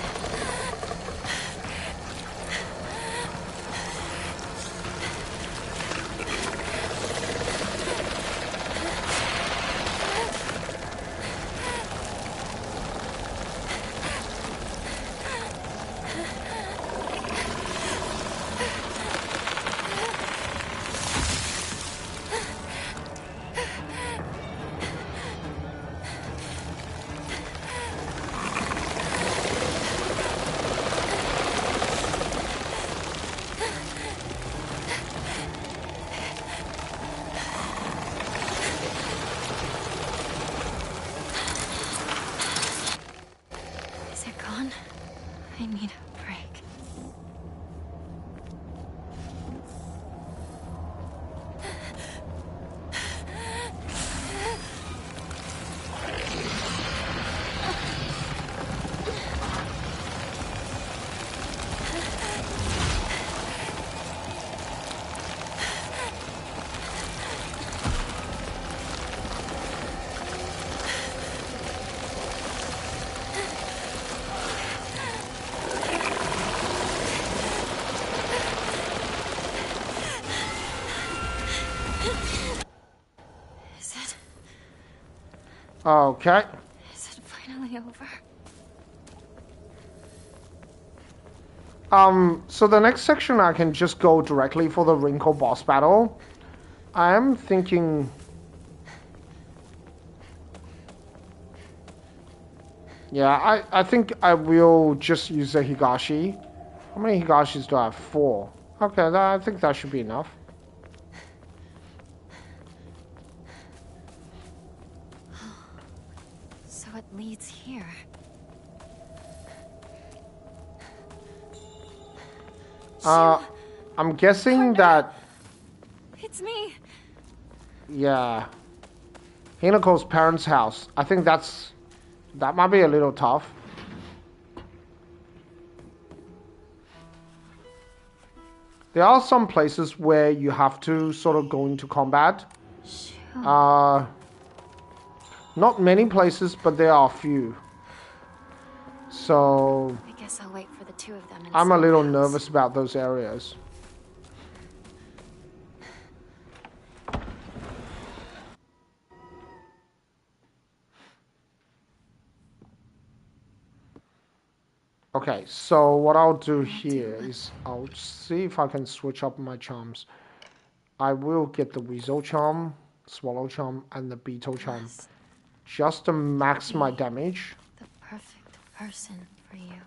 I need a break. Okay. Is it finally over? So the next section I can just go directly for the Rinko boss battle. I am thinking... Yeah, I think I will just use the Higashi. How many Higashis do I have? 4. Okay, I think that should be enough. So it leads here. I'm guessing that... It's me. Yeah. Hinako's parents' house. I think that might be a little tough. There are some places where you have to sort of go into combat. Sure. Not many places, but there are a few. So I guess I'll wait for the two of them. I'm a little nervous about those areas. Okay, so what I'll do here is I'll see if I can switch up my charms. I will get the Weasel Charm, Swallow Charm, and the Beetle Charm just to max my damage. The perfect person for you.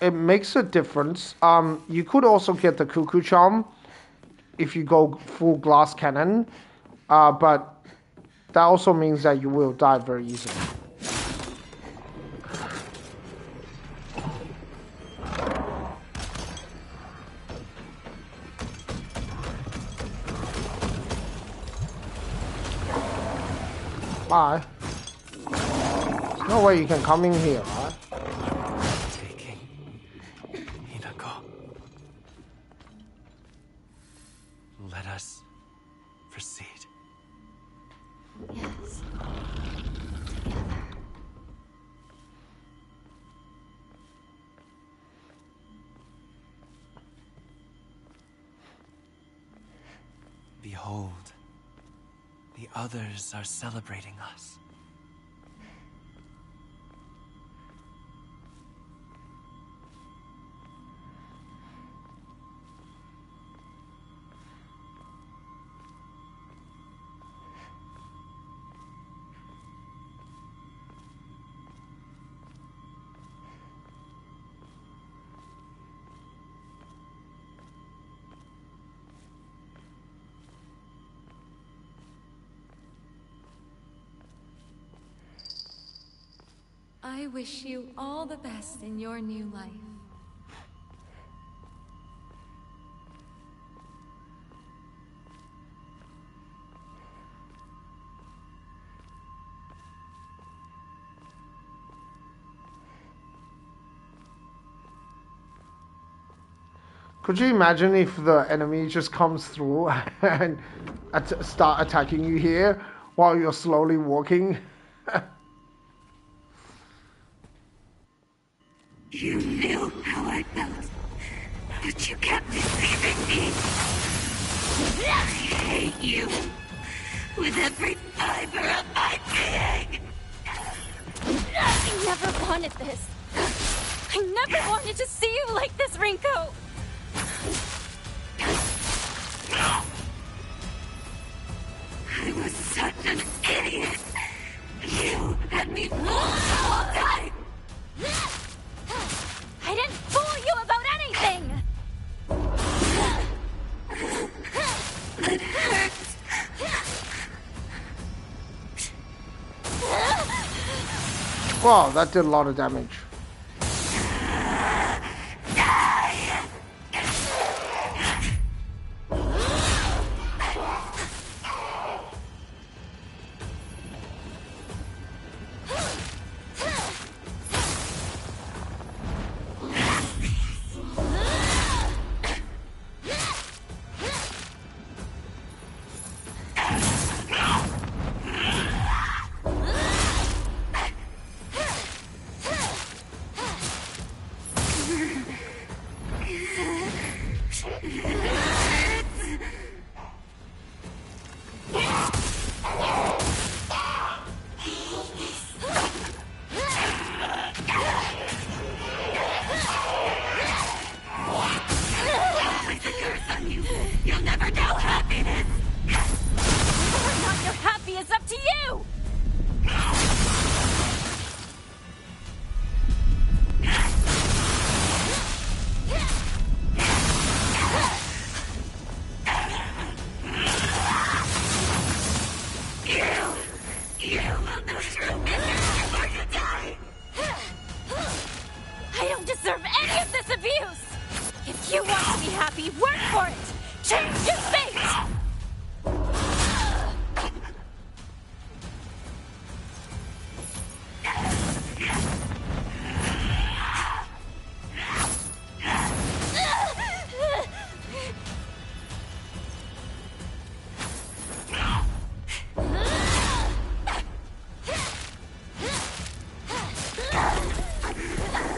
It makes a difference. You could also get the Cuckoo Charm if you go full glass cannon, but that also means that you will die very easily. Bye. There's no way you can come in here, right? Taking Hinako. Let us proceed. Yes. Behold, the others are celebrating us. I wish you all the best in your new life. Could you imagine if the enemy just comes through and start attacking you here while you're slowly walking? You knew how I felt, but you kept deceiving me. I hate you with every fiber of my being. I never wanted this. I never wanted to see you like this, Rinko. I was such an idiot. You had me fooled the whole time. I didn't fool you about anything! It hurts. Wow, that did a lot of damage.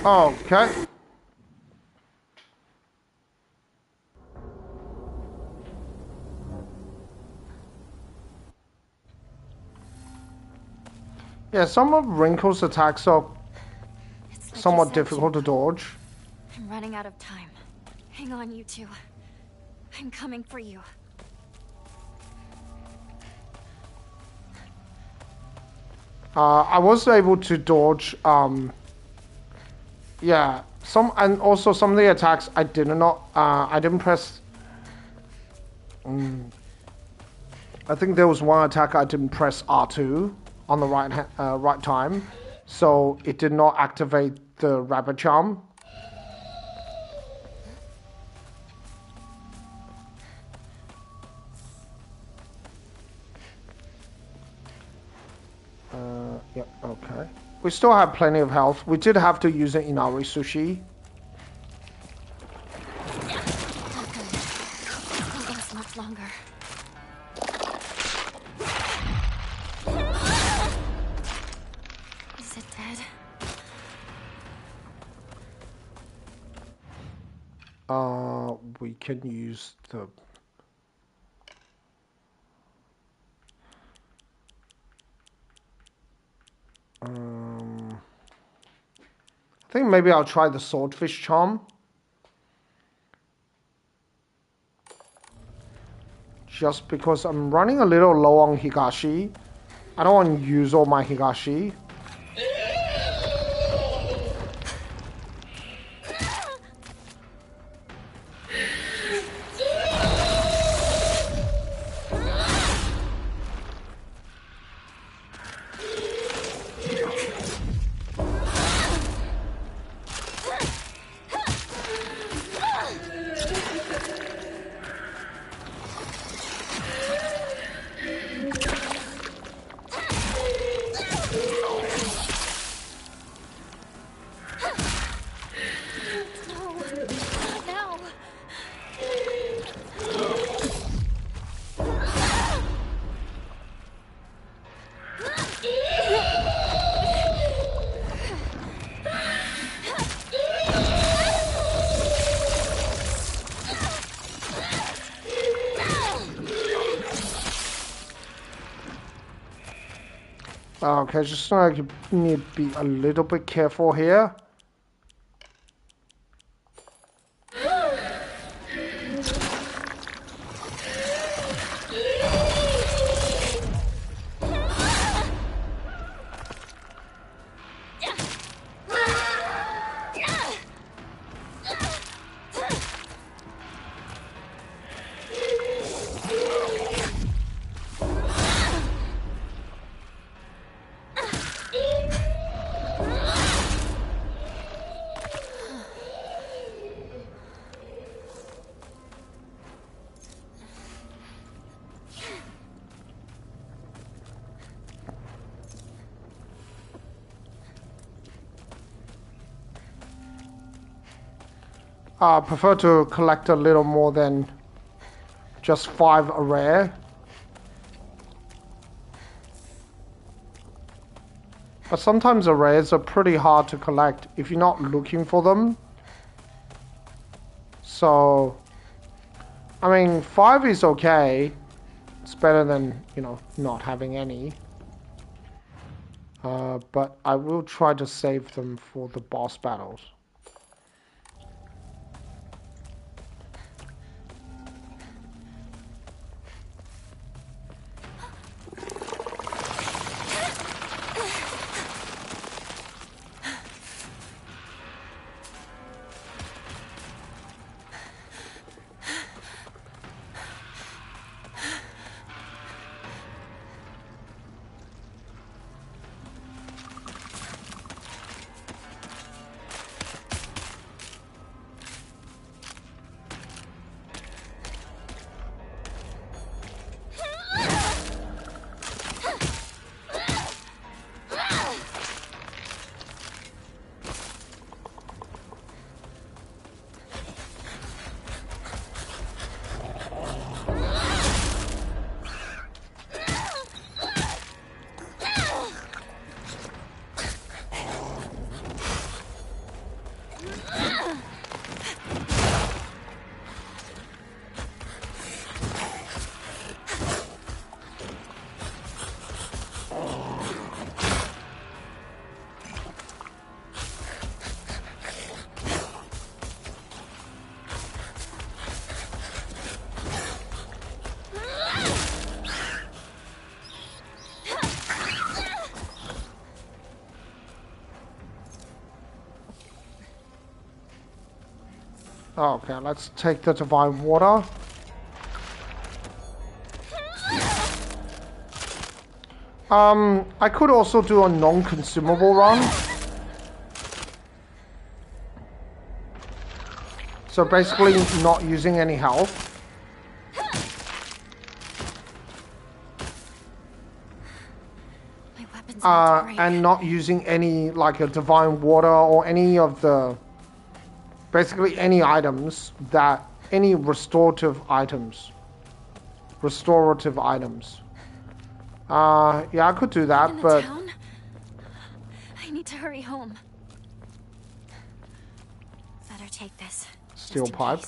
Okay. Yeah, some of Wrinkle's attacks are somewhat difficult to dodge. I'm running out of time. Hang on, you two. I'm coming for you. I was able to dodge, yeah, and also some of the attacks I didn't press. I think there was one attack I didn't press R2 on the right time, so it did not activate the Rabbit Charm. Yep, okay. We still have plenty of health. We did have to use an Inari Sushi. Won't last much longer. Is it dead? We can use the... I think maybe I'll try the Swordfish Charm. Just because I'm running a little low on Higashi. I don't want to use all my Higashi. Okay, just need to be a little bit careful here. I prefer to collect a little more than just 5 rare. But sometimes the rares are pretty hard to collect if you're not looking for them. So, I mean, 5 is okay. It's better than, you know, not having any. But I will try to save them for the boss battles. Okay, let's take the divine water. I could also do a non-consumable run. So basically not using any health. And not using any, like a divine water or any of the, basically any items that, any restorative items. Yeah, I could do that, but... Town? I need to hurry home. Better take this. Steel pipe.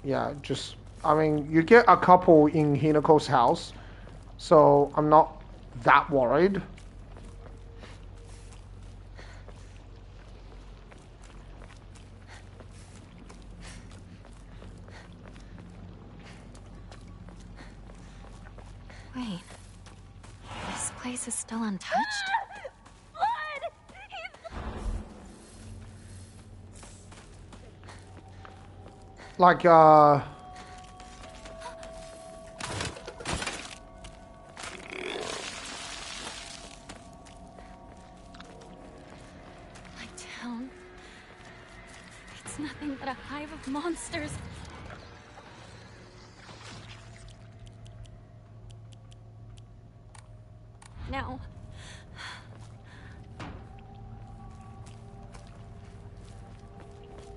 Yeah, just... I mean, you get a couple in Hinako's house, so I'm not that worried. Wait. This place is still untouched? Blood! Like, My town. It's nothing but a hive of monsters. Now.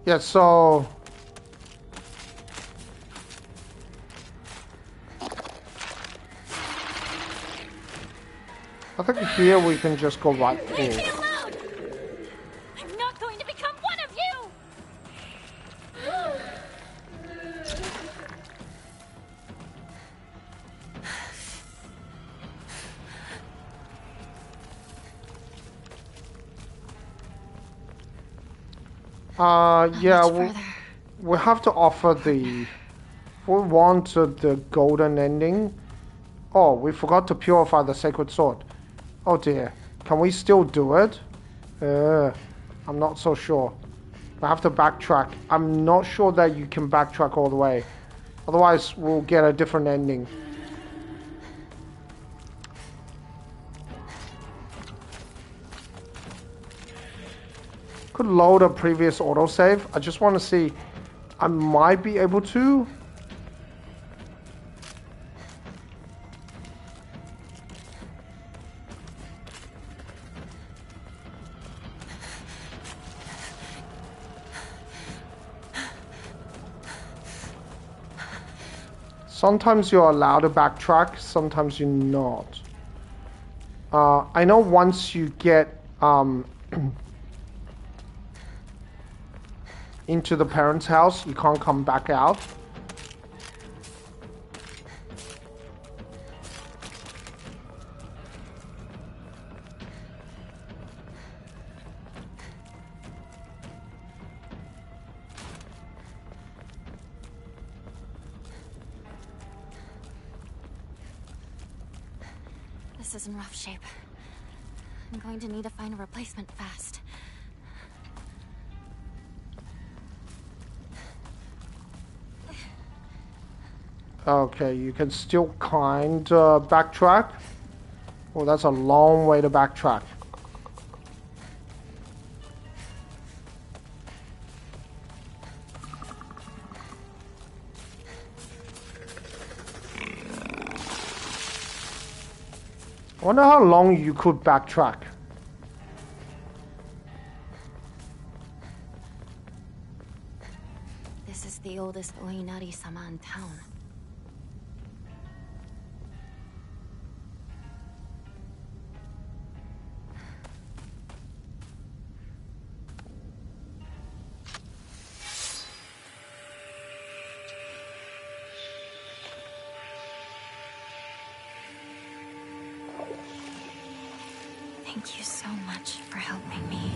yeah, so... I think here we can just go right through. Leave me alone! I'm not going to become one of you! Yeah, we have to offer the... We wanted the golden ending. Oh, we forgot to purify the sacred sword. Oh dear. Can we still do it? I'm not so sure. I have to backtrack. I'm not sure that you can backtrack all the way. Otherwise, we'll get a different ending. Could load a previous autosave. I just want to see. I might be able to. Sometimes you're allowed to backtrack, sometimes you're not. I know once you get into the parents' house, you can't come back out. This is in rough shape. I'm going to need to find a replacement fast. Okay, you can still kind backtrack. Oh, that's a long way to backtrack. I wonder how long you could backtrack. This is the oldest Oinari-sama in town. Thank you so much for helping me.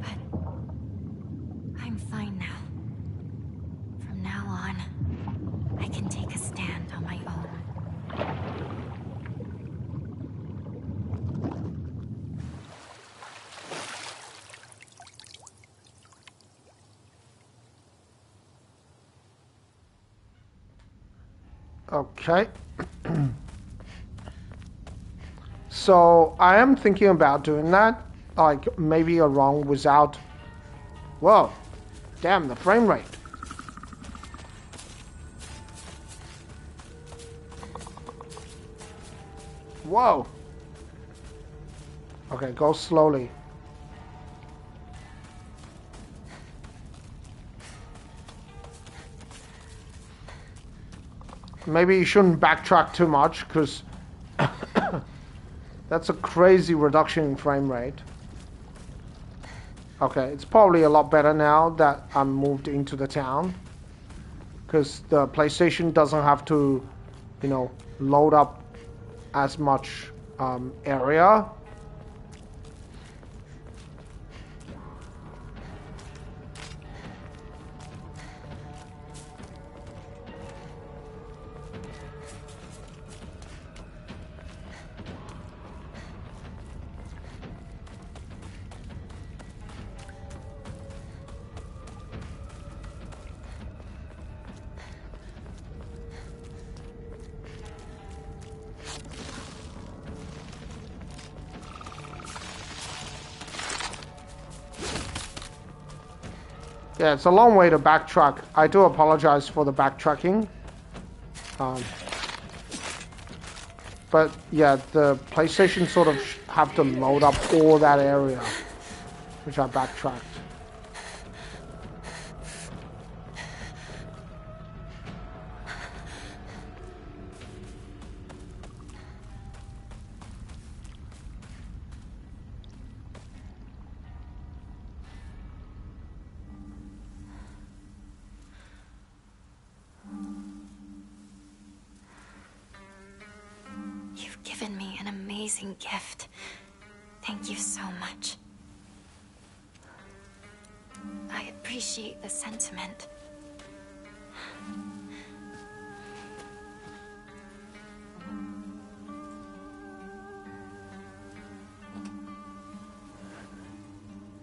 But I'm fine now. now on, I can take a stand on my own. Okay. So I am thinking about doing that, like maybe a run without. Whoa, damn the frame rate. Whoa. Okay, go slowly. Maybe you shouldn't backtrack too much, because that's a crazy reduction in frame rate. Okay, it's probably a lot better now that I'm moved into the town, because the PlayStation doesn't have to, you know, load up as much area. Yeah, it's a long way to backtrack. I do apologize for the backtracking. But yeah, the PlayStation sort of have to load up all that area, which I backtracked. You've given me an amazing gift. Thank you so much. I appreciate the sentiment.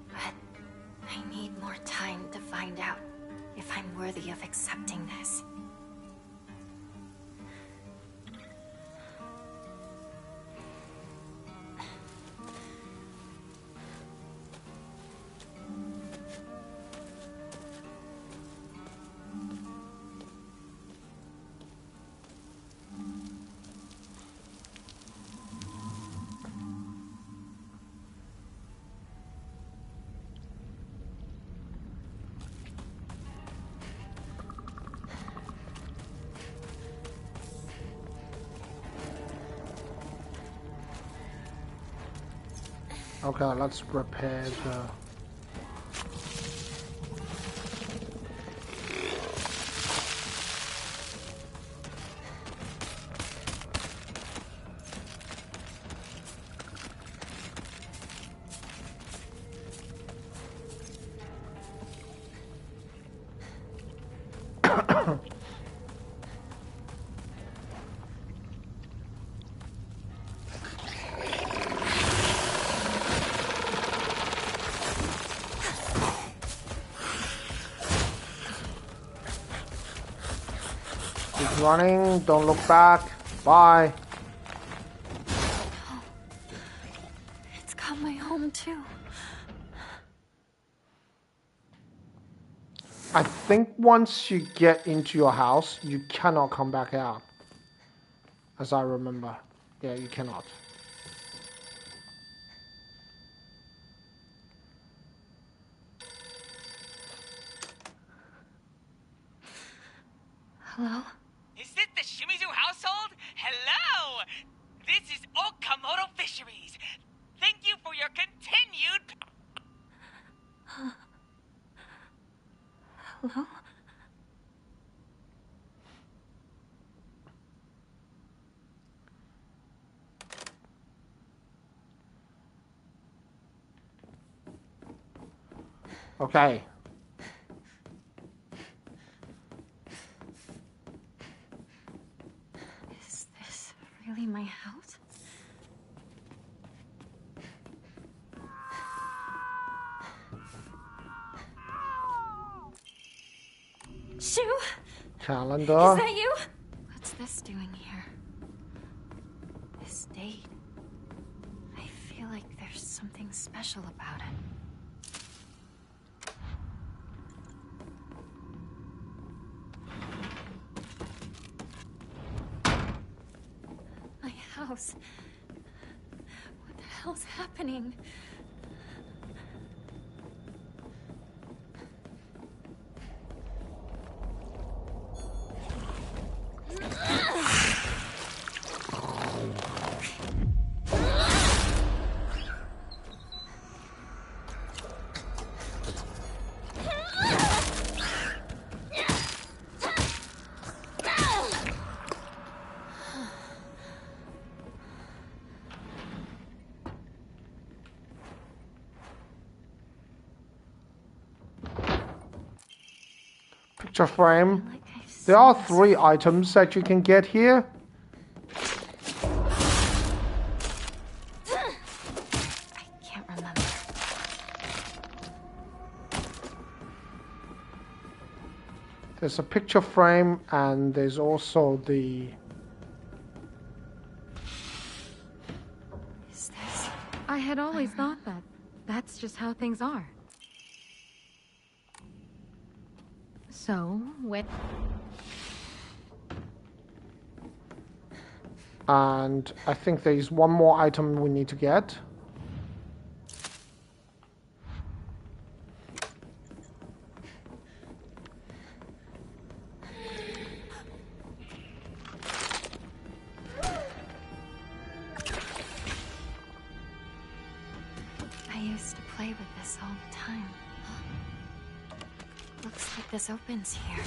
But I need more time to find out if I'm worthy of accepting this. Okay, let's repair the... Keep running, don't look back. Bye. It's got my home too. I think once you get into your house, you cannot come back out. As I remember. Yeah, you cannot. Hello? Is it the Shimizu household? Hello! This is Okamoto Fisheries. Thank you for your continued... Hello? Okay. really my house? Shu? Calendar. Is that you? What's this doing here? This date. I feel like there's something special about it. My house. What the hell's happening? Picture frame. There are 3 items that you can get here. I can't remember. There's a picture frame and there's also the... Is this? I had always thought that. That's just how things are. So, when... And I think there's one more item we need to get. I used to play with this all the time. Looks like this opens here.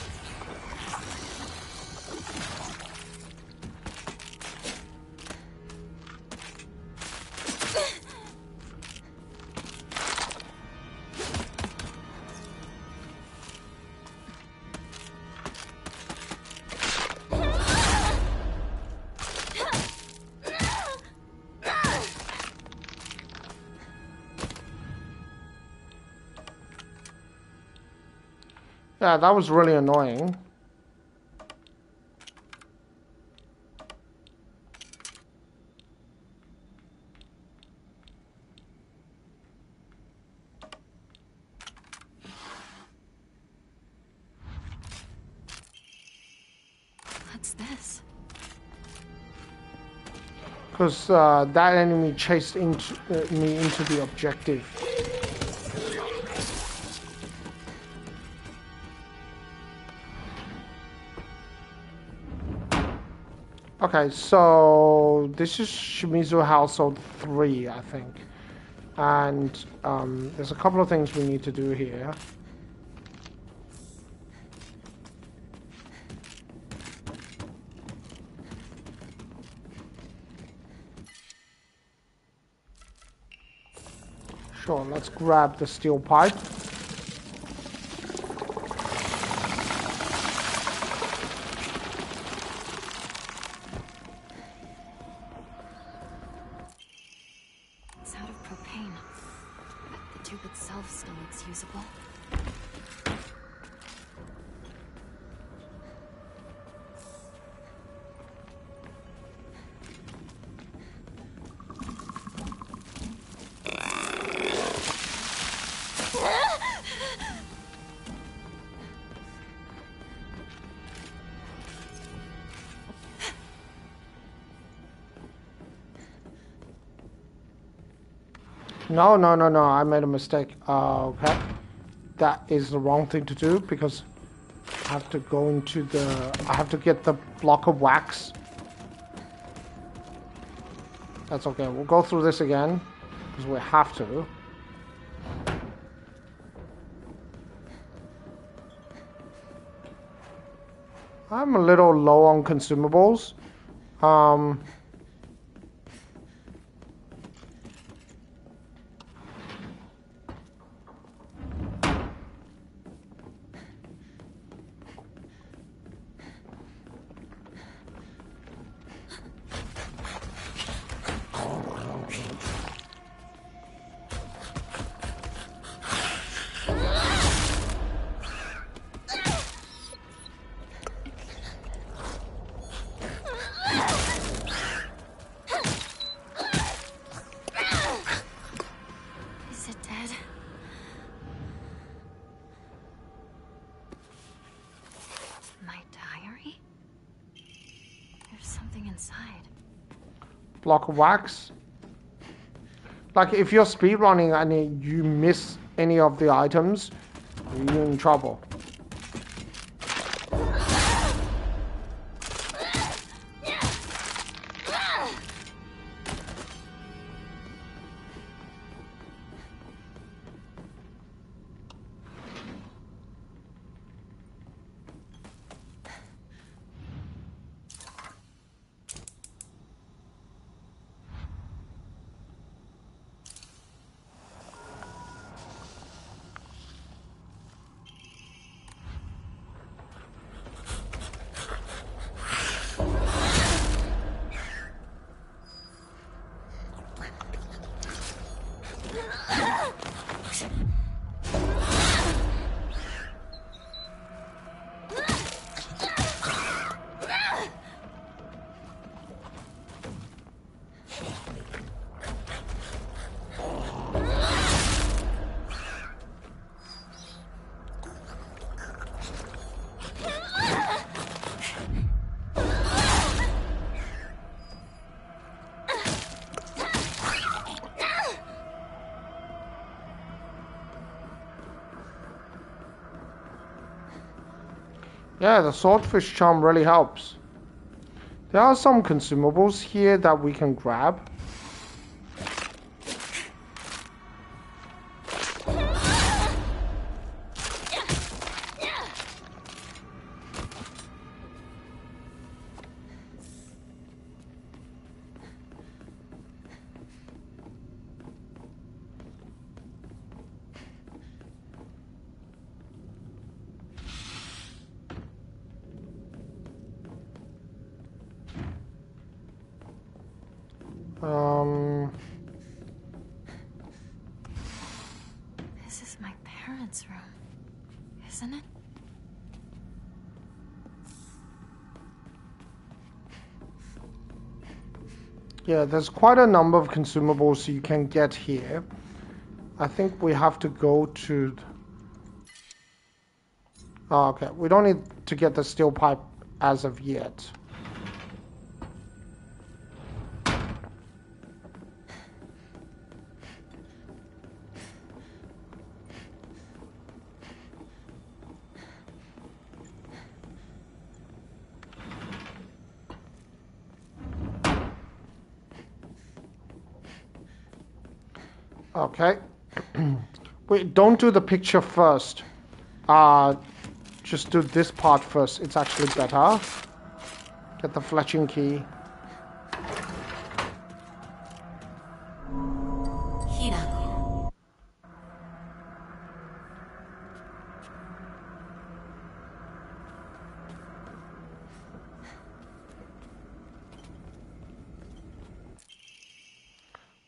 Yeah, that was really annoying. What's this? Because that enemy chased me into the objective. Okay, so this is Shimizu Household 3, I think. And there's a couple of things we need to do here. Sure, let's grab the steel pipe. It's out of propane, but the tube itself still looks usable. No, I made a mistake. Okay. That is the wrong thing to do because I have to go into I have to get the block of wax. That's okay. We'll go through this again because we have to. I'm a little low on consumables. something inside. Block of wax. Like if you're speedrunning and you miss any of the items, you're in trouble. Yeah, the swordfish charm really helps. There are some consumables here that we can grab. This is my parents' room, isn't it? Yeah, there's quite a number of consumables you can get here. I think we have to go to... Oh, okay, we don't need to get the steel pipe as of yet. Okay. Wait, don't do the picture first. Just do this part first. It's actually better. Get the fletching key. Hirago.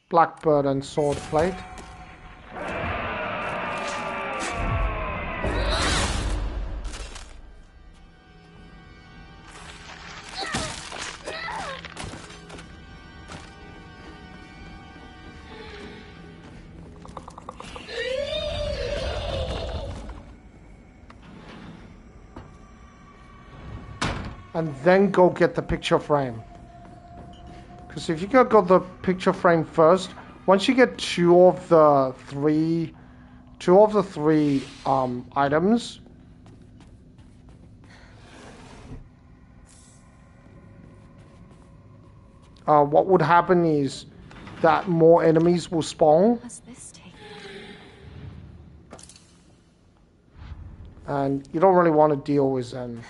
Blackbird and sword plate. And then go get the picture frame. Because if you got the picture frame first, once you get two of the three items, what would happen is that more enemies will spawn. What's this take? And you don't really want to deal with them.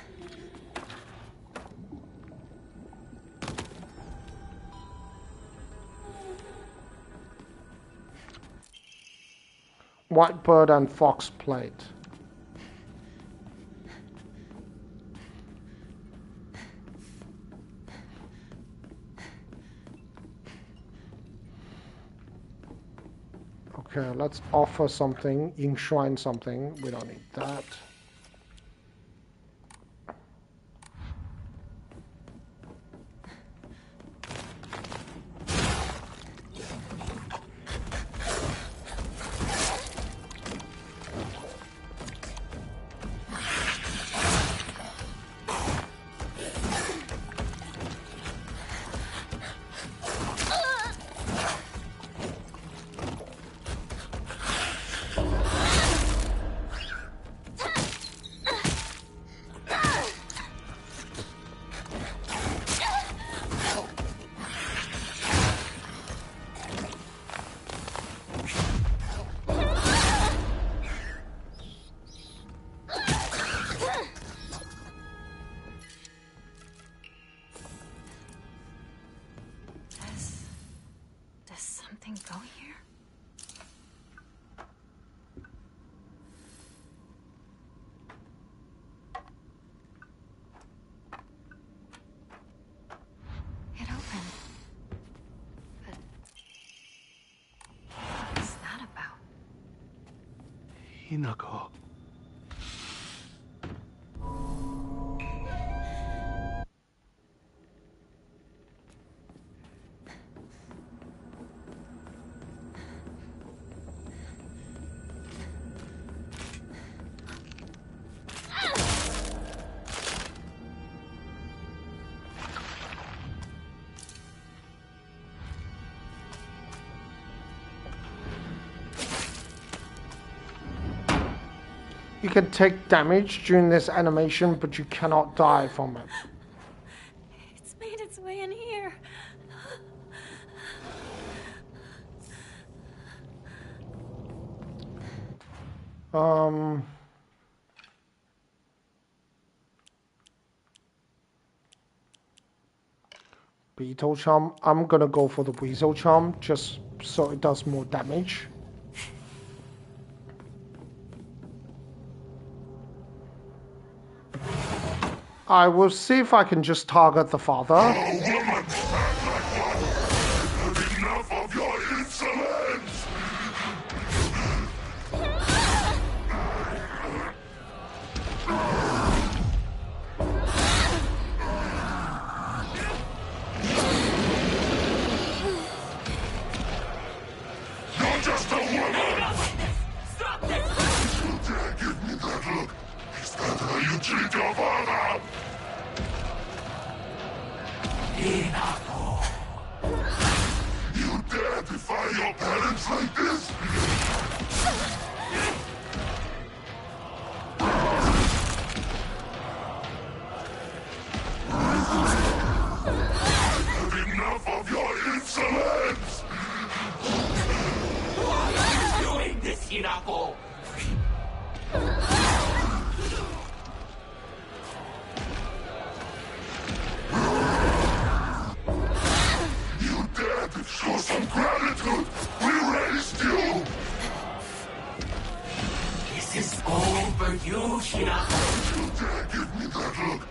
Whitebird and fox plate. Okay, let's offer something, enshrine something. We don't need that. Hinako. You can take damage during this animation, but you cannot die from it. It's made its way in here. Beetle Charm. I'm gonna go for the Weasel Charm just so it does more damage. I will see if I can just target the father. Enough of your insolence! You're just a woman! Stop this! You dare give me that look? Is that how you treat your father? Hinako! You dare defy your parents like this? Enough of your insolence! Why are you doing this, Hinako? You dare to show some gratitude! We raised you! This is all for you, Hinako. You dare give me that look?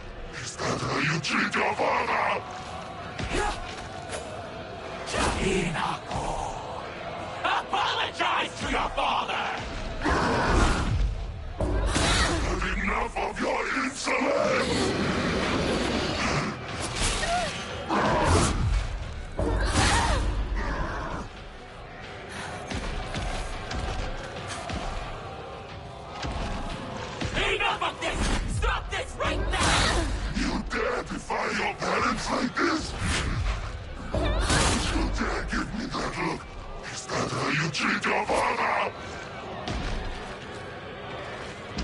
Is that how you treat your father? Hinako! Apologize to your father! Enough of your insolence! Enough of this! Stop this right now! You dare defy your parents like this? You dare give me that look? Is that how you treat your father?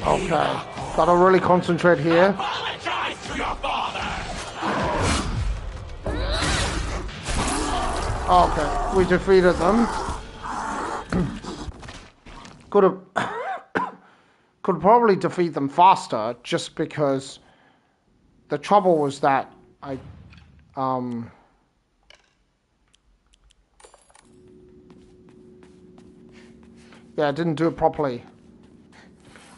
Okay, gotta really concentrate here. Apologize to your father! Okay, we defeated them. Could have could probably defeat them faster, just because the trouble was that yeah, I didn't do it properly.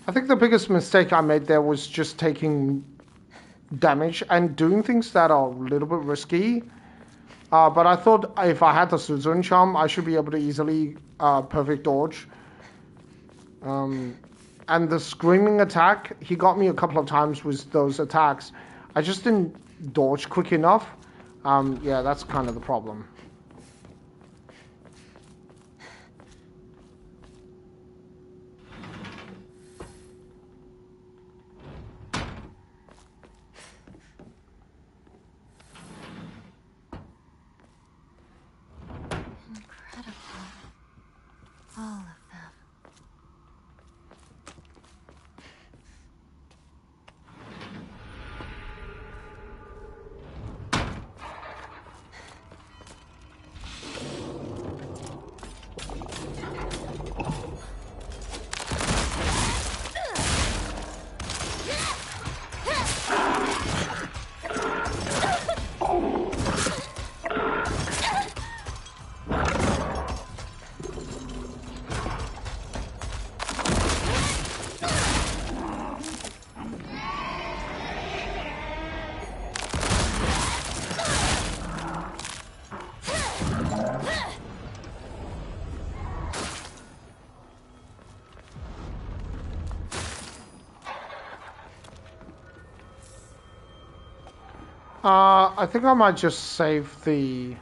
I think the biggest mistake I made there was just taking damage and doing things that are a little bit risky. But I thought if I had the Suzune Charm, I should be able to easily perfect dodge. And the screaming attack, he got me a couple of times with those attacks. I just didn't dodge quick enough. Yeah, that's kind of the problem. All of them. I think I might just save the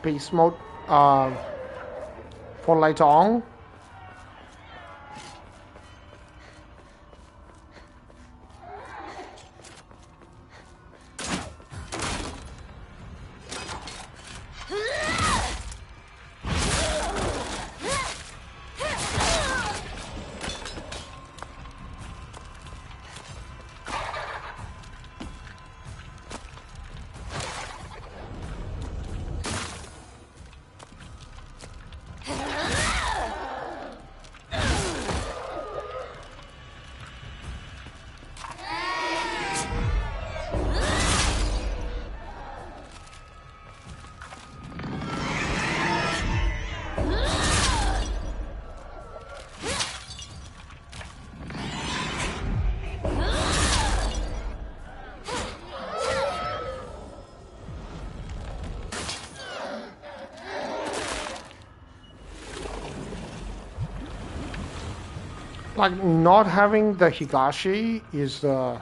beast mode for later on. Like, not having the Higashi is the,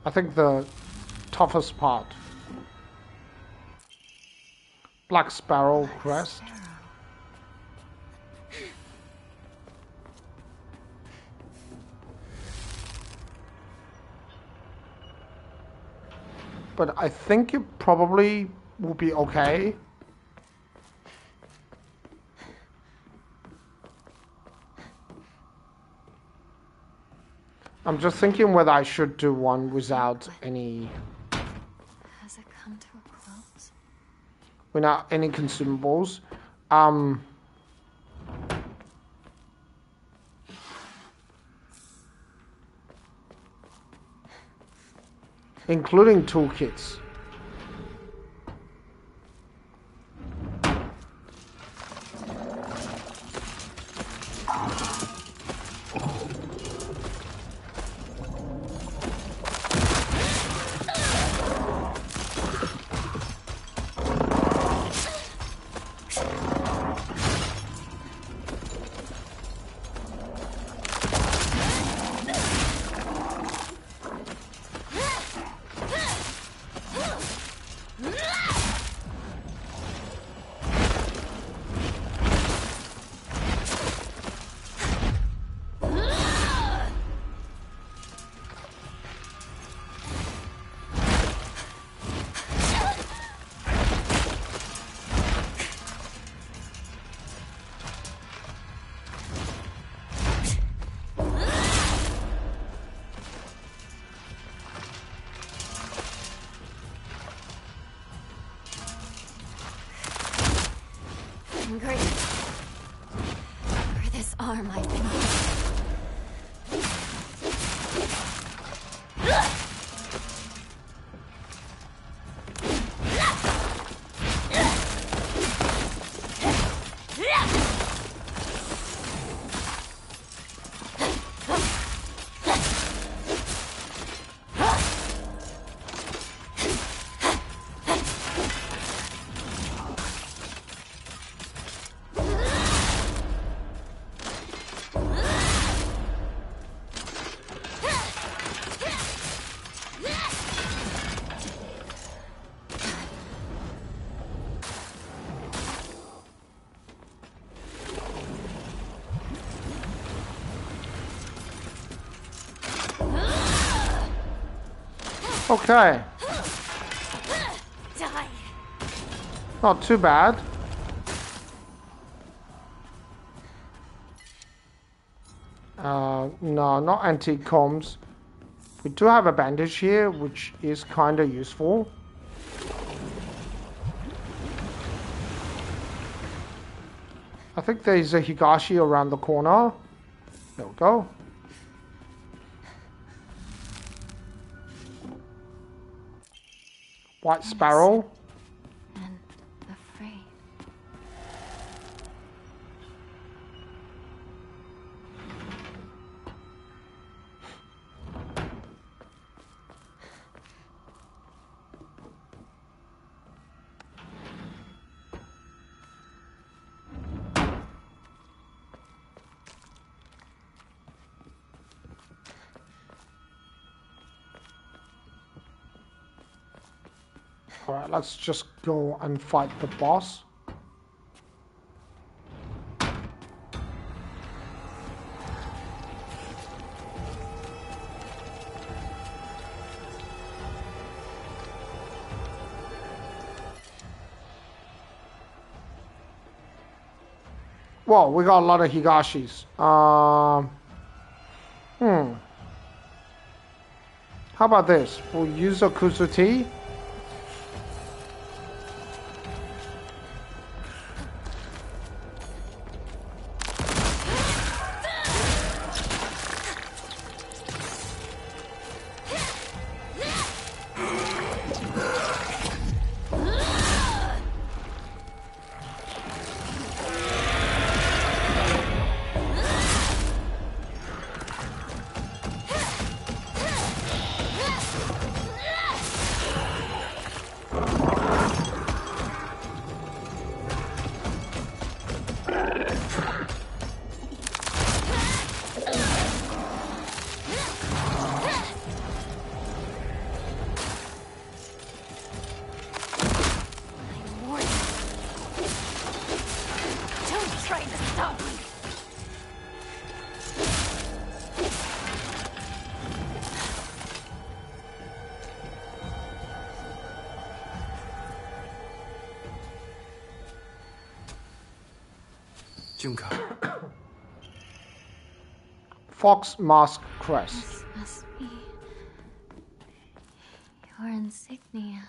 I think, the toughest part. Black Sparrow crest. But I think it probably will be okay. I'm just thinking whether I should do one without any... Has it come to a close? Without any consumables. Including toolkits. Great. For this arm, I've been Okay. Die. Not too bad. No, not antique combs. We do have a bandage here, which is kind of useful. I think there's a Higashi around the corner. There we go. White Sparrow. And afraid. Alright, let's just go and fight the boss. Well, we got a lot of Higashis. How about this? We'll use a Kusuti. Junko. Fox Mask Crest. This must be your insignia.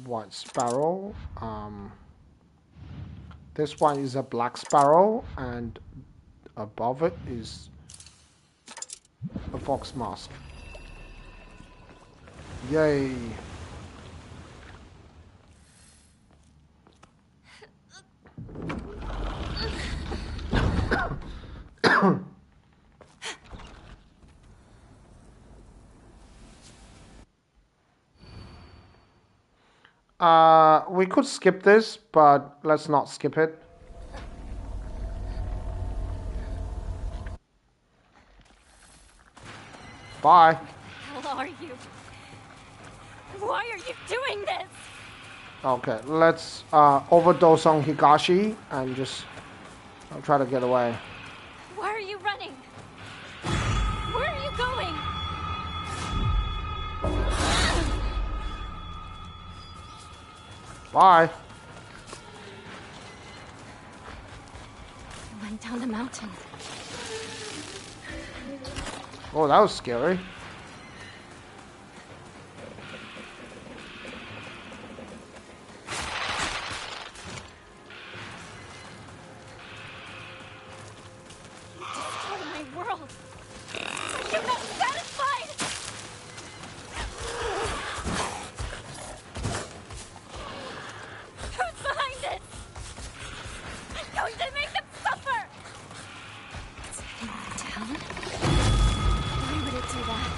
White Sparrow. This one is a Black Sparrow, and above it is a Fox Mask. Yay! We could skip this, but let's not skip it. Bye. What the hell are you? Why are you doing this? Okay, let's overdose on Higashi and just try to get away. Why are you running? Where are you going? Bye. I went down the mountain. Oh, that was scary. Destroy my world. You're not satisfied. Who's behind this? I'm going to make them suffer. It's heading down? Why would it do that?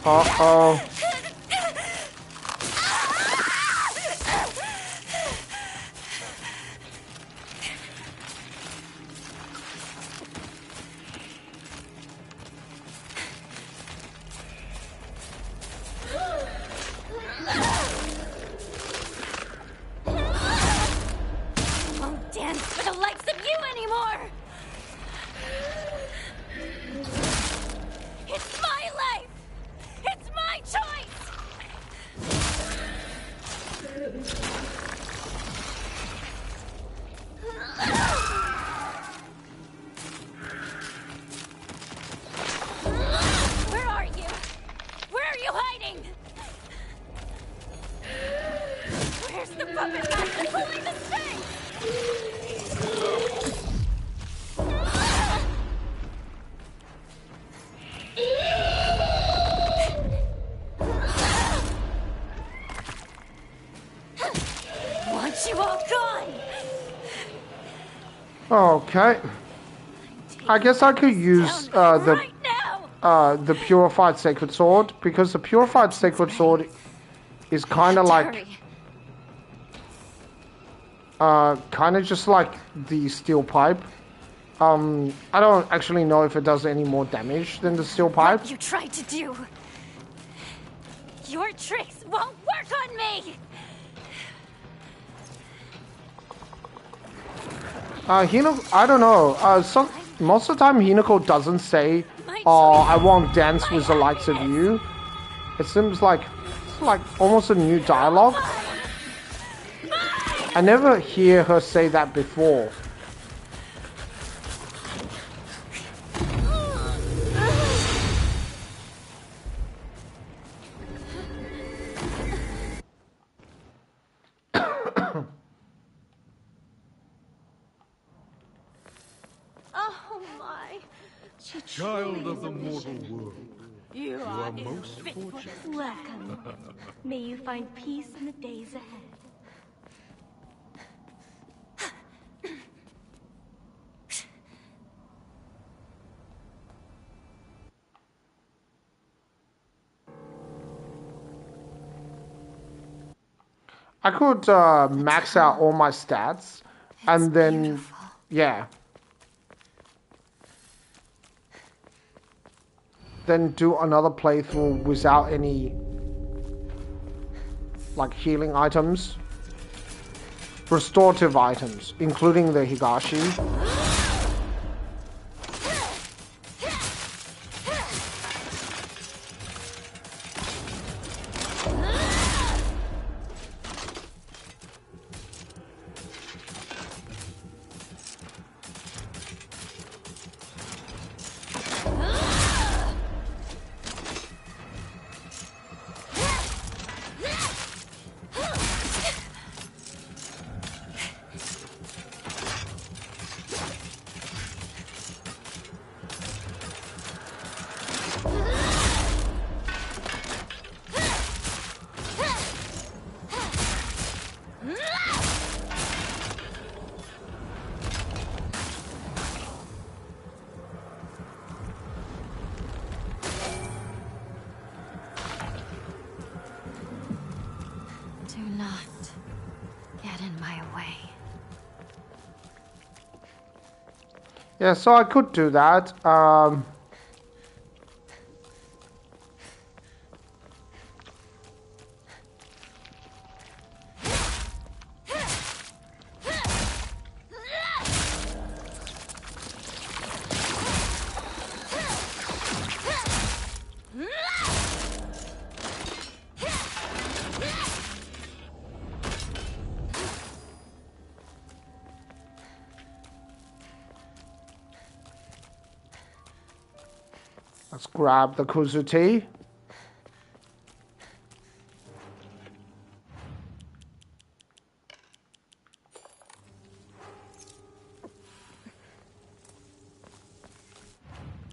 Uh-oh. Okay. I guess I could use the purified sacred sword, because the purified sacred sword is kind of like kind of just like the steel pipe. I don't actually know if it does any more damage than the steel pipe. What you tried to do? Your tricks won't work on me! I don't know. Most of the time, Hinako doesn't say, "Oh, I won't dance with the likes of you." It seems like it's like almost a new dialogue. I never hear her say that before. Oh my. Child of the mortal world, You are most fortunate. Welcome. May you find peace in the days ahead. I could max out all my stats, and then, yeah. Then do another playthrough without any, like, healing items. Restorative items, including the Higashi. Do not get in my way. Yeah, so I could do that. Let's grab the Kuzuti.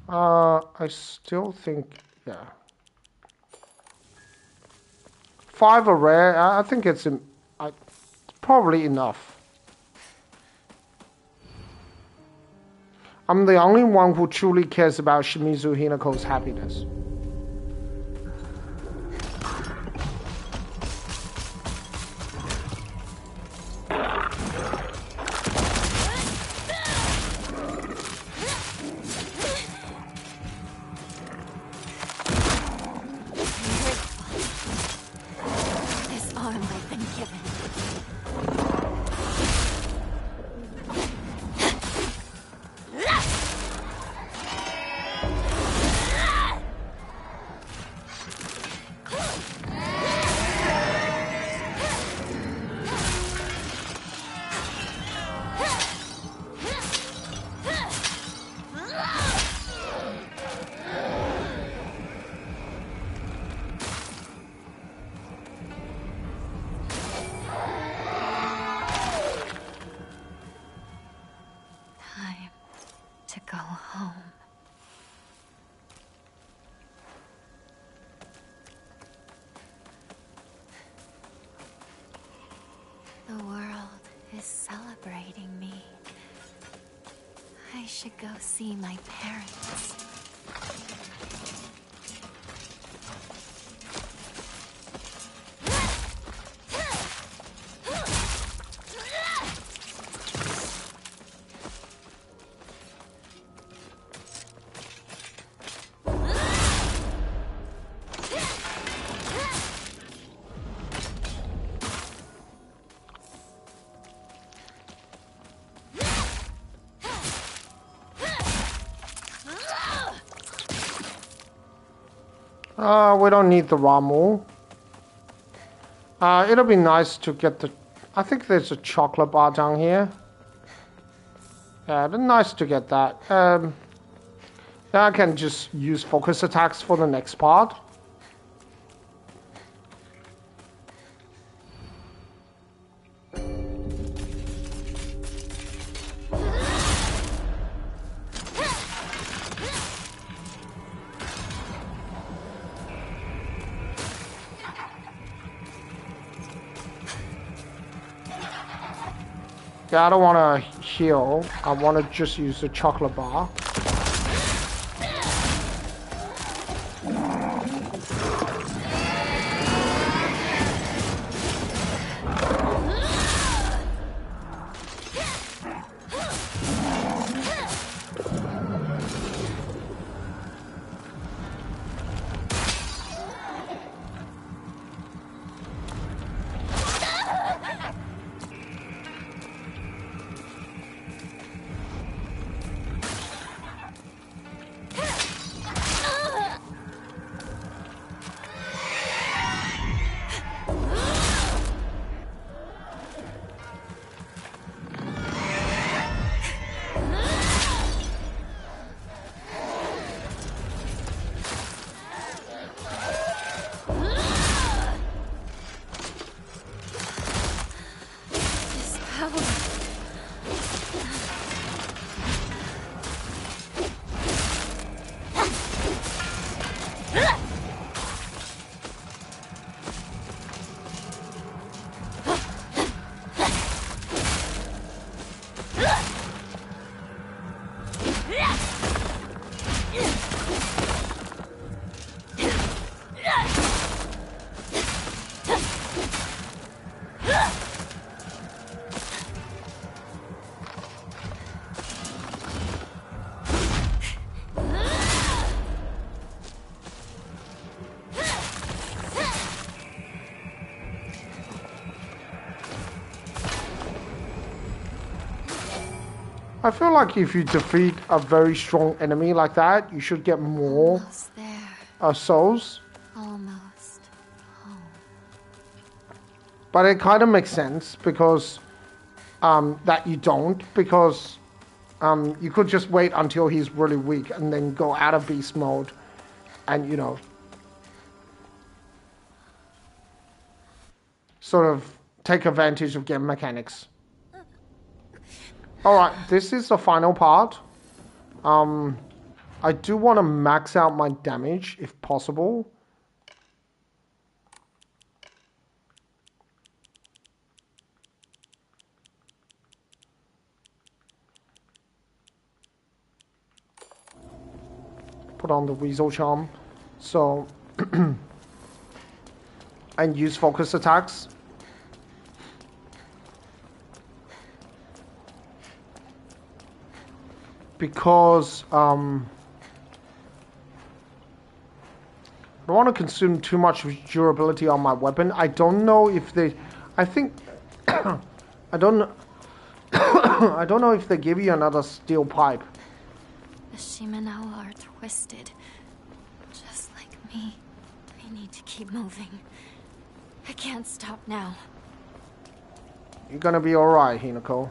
I still think, yeah. 5 are rare. I think it's probably enough. I'm the only one who truly cares about Shimizu Hinako's happiness. This arm I've been given. Time to go home. The world is celebrating me. I should go see my parents. We don't need the Ramu. It'll be nice to get the... I think there's a chocolate bar down here. Yeah, it'd be nice to get that. Then I can just use focus attacks for the next part. Yeah, I don't want to heal. I want to just use the chocolate bar. I feel like if you defeat a very strong enemy like that, you should get more souls. Almost home. But it kind of makes sense because that you don't, because you could just wait until he's really weak and then go out of beast mode and, you know, sort of take advantage of game mechanics. Alright, this is the final part. I do want to max out my damage if possible. Put on the Weasel Charm. So, and use focus attacks. Because I don't want to consume too much durability on my weapon. I don't know if they... I think... I don't I don't know if they give you another steel pipe. The Shimenawa are twisted. Just like me. I need to keep moving. I can't stop now. You're gonna be alright, Hinako.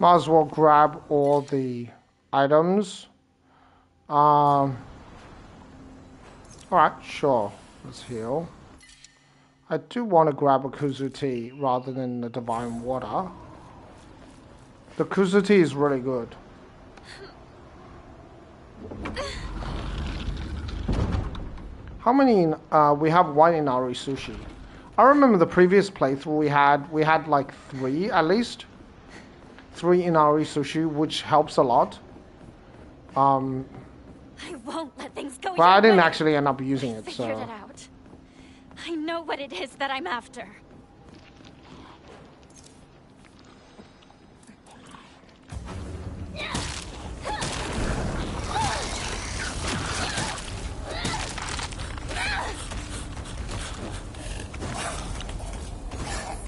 Might as well grab all the items. Alright, sure. Let's heal. I do want to grab a Kuzu tea rather than the divine water. The Kuzu tea is really good. How many? We have one Inari sushi. I remember the previous playthrough we had like 3 at least. 3 Inari sushi, which helps a lot. I won't let things go. But I didn't way. actually end up using it, so. Figured it out. I know what it is that I'm after.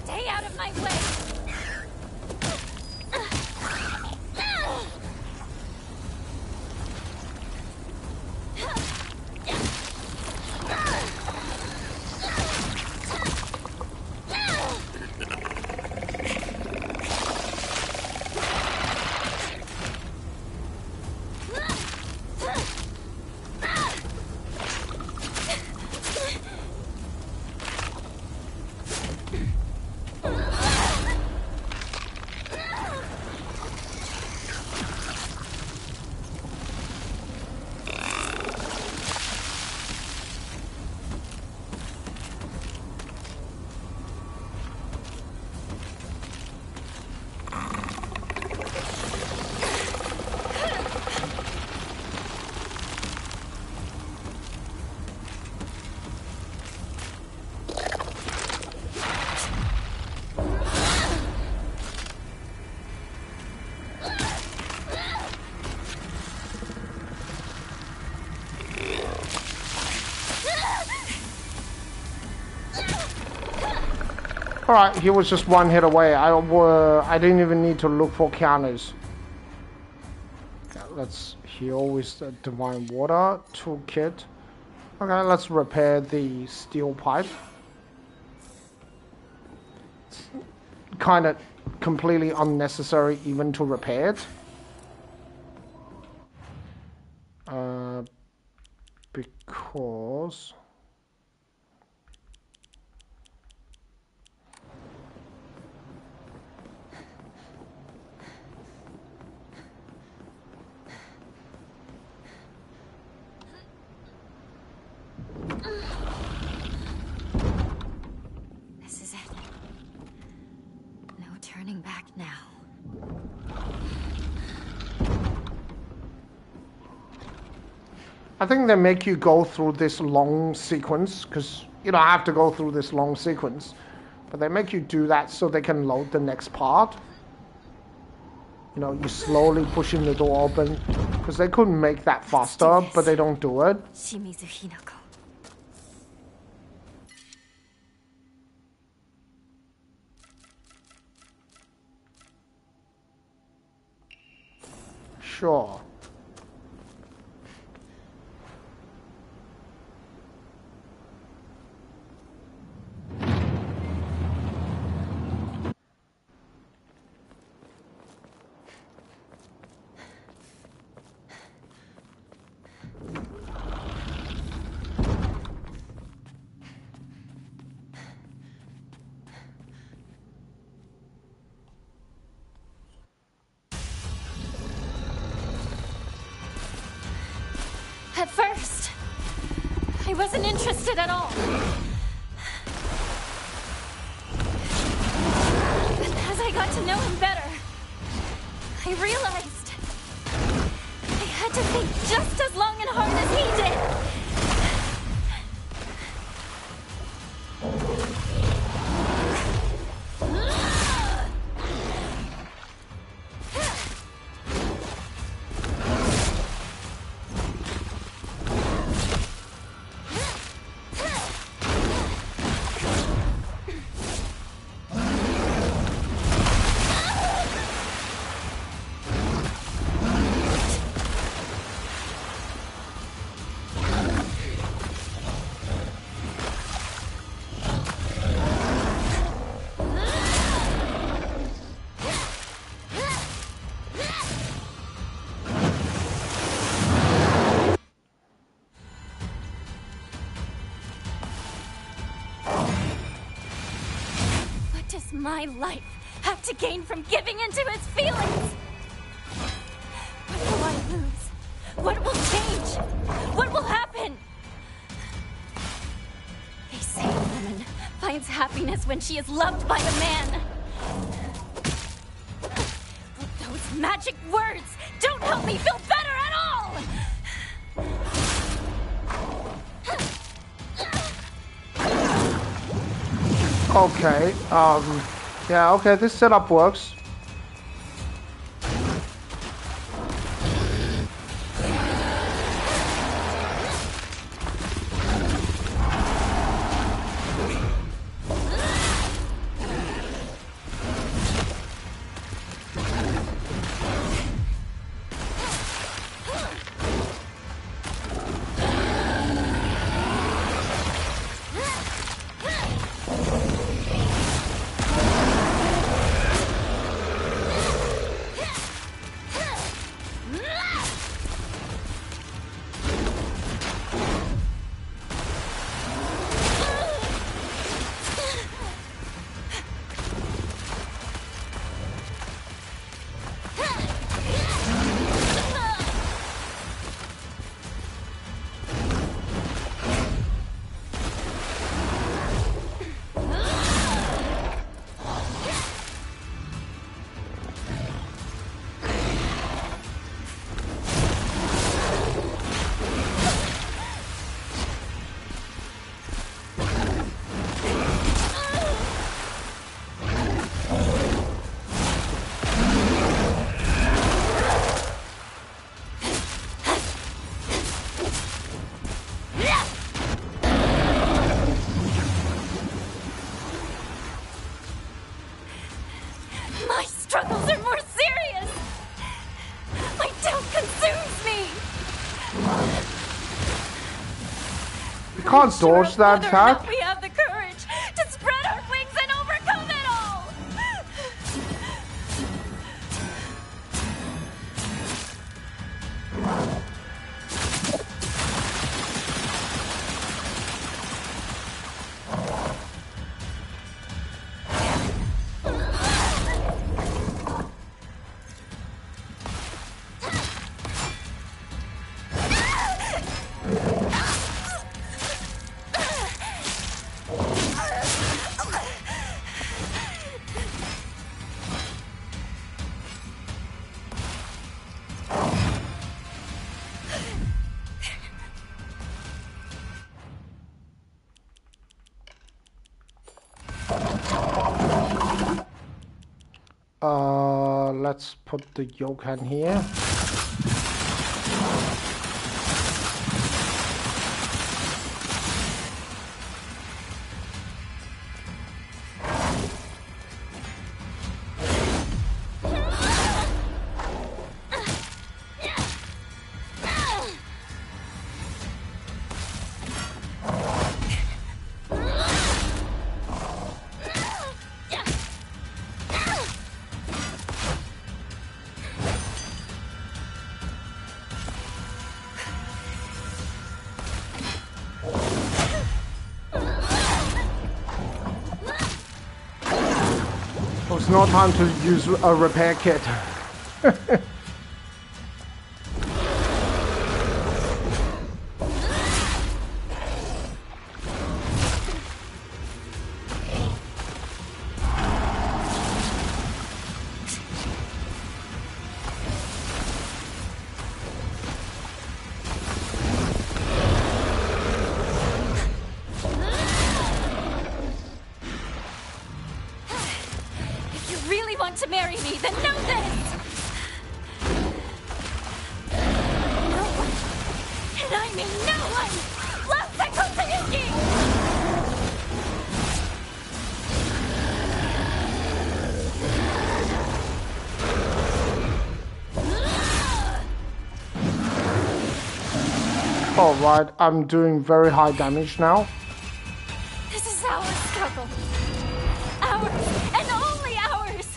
Stay out of my way. Alright, he was just 1 hit away. I didn't even need to look for counters. Okay, let's heal with the divine water toolkit. Okay, let's repair the steel pipe. It's kind of completely unnecessary even to repair it. Because... This is it. No turning back now. I think they make you go through this long sequence, because you don't have to go through this long sequence, but they make you do that so they can load the next part. You know, you slowly pushing the door open, because they could make that faster, but they don't do it. Shimizu Hinako. Sure. At first, I wasn't interested at all. But as I got to know him better, I realized I had to think just as long and hard as he did. does my life have to gain from giving into its feelings? What will I lose? What will change? What will happen? They say a woman finds happiness when she is loved by a man. But those magic words don't help me feel better at all! Okay, yeah, okay, this setup works. Can't dodge that attack. We have the courage to spread our wings and overcome it all. Let's put the Yokan here. It's no time to use a repair kit. To marry me, then know this! No one, and I mean no one, loves Seiko Tayuki! Alright, I'm doing very high damage now. This is our struggle. Ours, and only ours!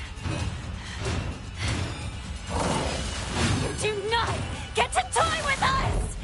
Do not get to toy with us!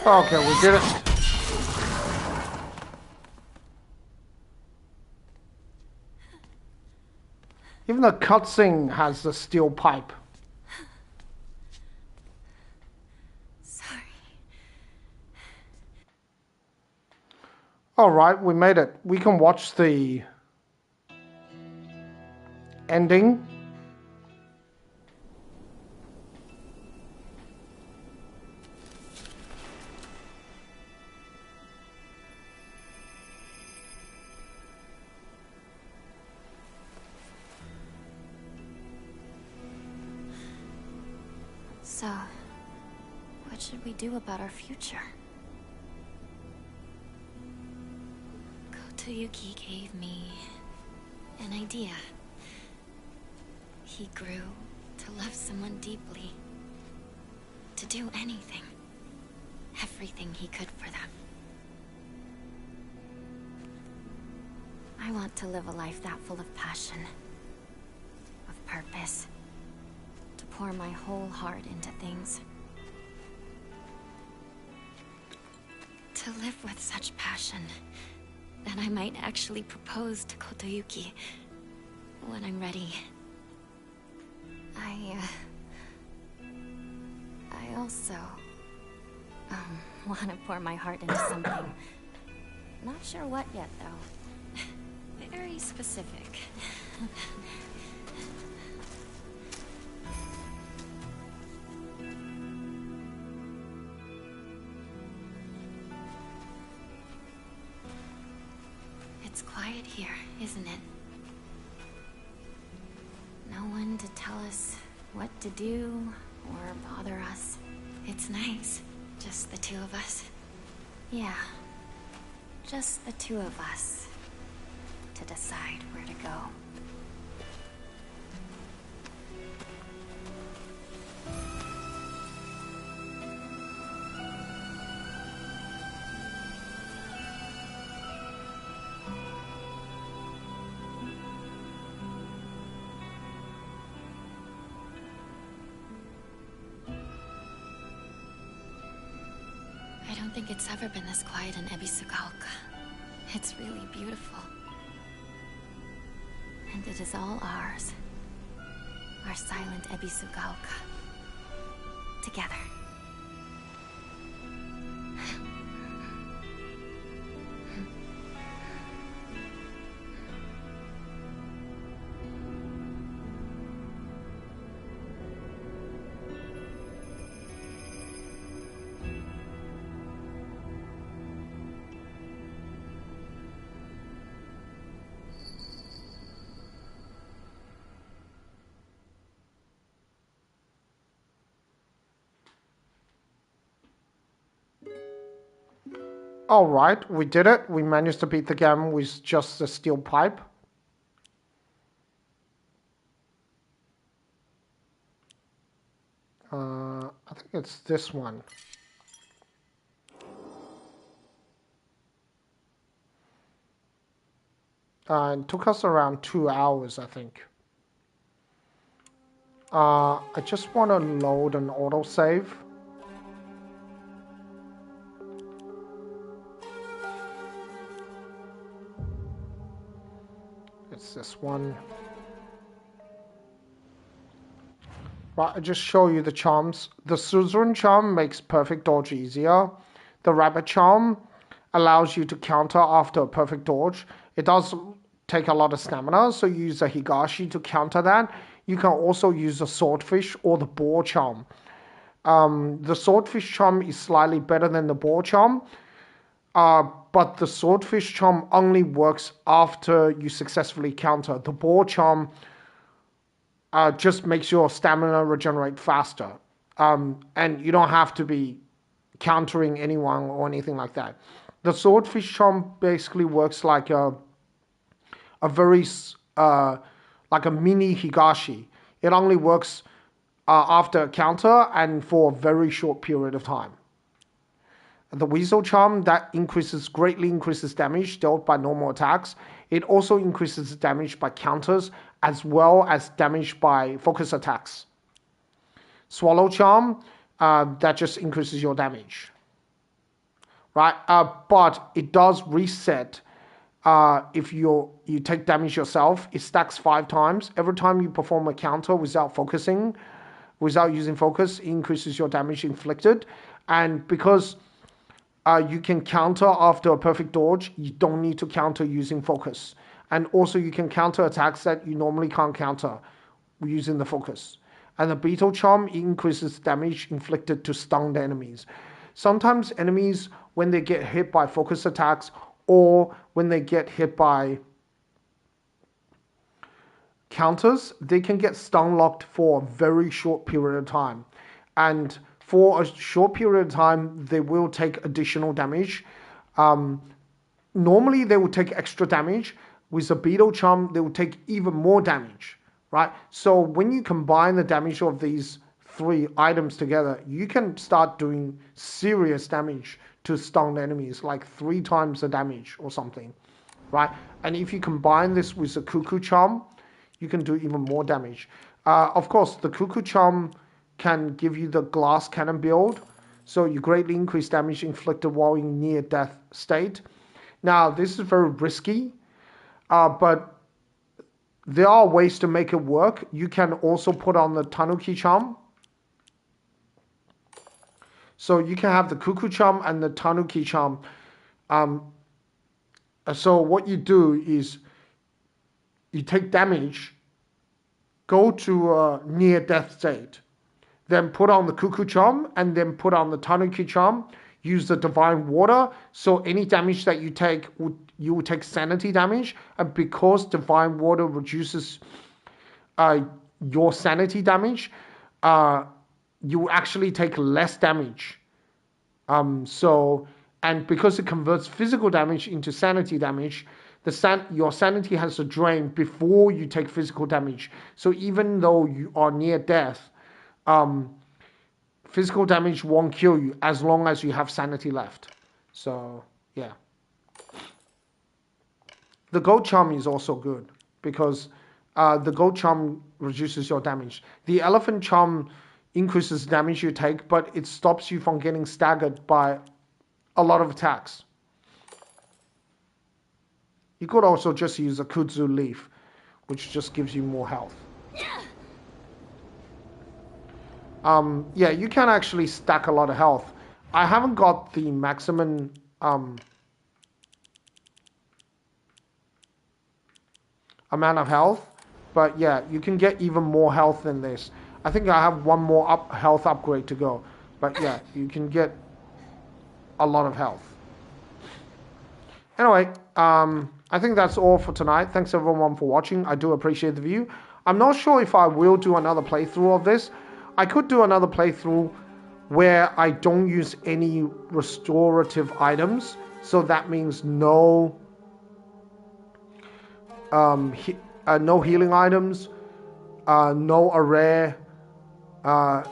Okay, we did it. Even the cutscene has the steel pipe. Sorry. Alright, we made it. We can watch the ending. So, what should we do about our future? Kotoyuki gave me an idea. He grew to love someone deeply. To do anything. Everything he could for them. I want to live a life that full of passion. Of purpose. To pour my whole heart into things. To live with such passion that I might actually propose to Kotoyuki when I'm ready. I also want to pour my heart into something. Not sure what yet, though. Very specific. It's quiet here, isn't it? No one to tell us what to do or bother us. It's nice. Just the two of us. Yeah. Just the two of us. To decide where to go. I don't think it's ever been this quiet in Ebisugaoka. It's really beautiful. And it is all ours. Our silent Ebisugaoka. Together. Alright, we did it. We managed to beat the game with just the steel pipe. I think it's this one. It took us around 2 hours, I think. I just want to load an autosave. It's this one. Right, I just show you the charms. The Suzerain charm makes perfect dodge easier. The Rabbit charm allows you to counter after a perfect dodge. It does take a lot of stamina, so you use a Higashi to counter that. You can also use the Swordfish or the Boar charm. The Swordfish charm is slightly better than the Boar charm, but the Swordfish charm only works after you successfully counter. The Boar charm just makes your stamina regenerate faster. And you don't have to be countering anyone or anything like that. The Swordfish charm basically works like a very like a mini Higashi. It only works after a counter and for a very short period of time. The Weasel charm that greatly increases damage dealt by normal attacks. It also increases damage by counters as well as damage by focus attacks. Swallow charm that just increases your damage. right? But it does reset if you take damage yourself. It stacks 5 times. Every time you perform a counter without using focus, it increases your damage inflicted. And because you can counter after a perfect dodge, you don't need to counter using focus. And also you can counter attacks that you normally can't counter using the focus. And the Beetle Charm increases damage inflicted to stunned enemies. Sometimes enemies, when they get hit by focus attacks or when they get hit by counters, they can get stun locked for a very short period of time. And for a short period of time, they will take additional damage. Normally, they will take extra damage. With the Beetle Charm, they will take even more damage, right? So when you combine the damage of these 3 items together, you can start doing serious damage to stunned enemies, like 3 times the damage or something, right? And if you combine this with the Cuckoo Charm, you can do even more damage. Of course, the Cuckoo Charm can give you the glass cannon build, so you greatly increase damage inflicted while in near death state. Now, this is very risky, but there are ways to make it work. You can also put on the Tanuki Charm. So you can have the Cuckoo Charm and the Tanuki Charm. So what you do is you take damage, go to a near death state, then put on the Cuckoo Charm, and then put on the Tanuki Charm. Use the Divine Water, so any damage that you take, you will take sanity damage, and because Divine Water reduces your sanity damage, you actually take less damage. And because it converts physical damage into sanity damage, your sanity has to drain before you take physical damage. So even though you are near death, physical damage won't kill you as long as you have sanity left. So, yeah. The Gold Charm is also good because the Gold Charm reduces your damage. The Elephant Charm increases damage you take, but it stops you from getting staggered by a lot of attacks. You could also just use a Kudzu Leaf, which just gives you more health. Yeah, you can actually stack a lot of health. I haven't got the maximum amount of health, but yeah, you can get even more health than this. I think I have one more health upgrade to go, but yeah, you can get a lot of health. Anyway, I think that's all for tonight. Thanks everyone for watching. I do appreciate the view. I'm not sure if I will do another playthrough of this. I could do another playthrough where I don't use any restorative items. So that means no healing items, no array, no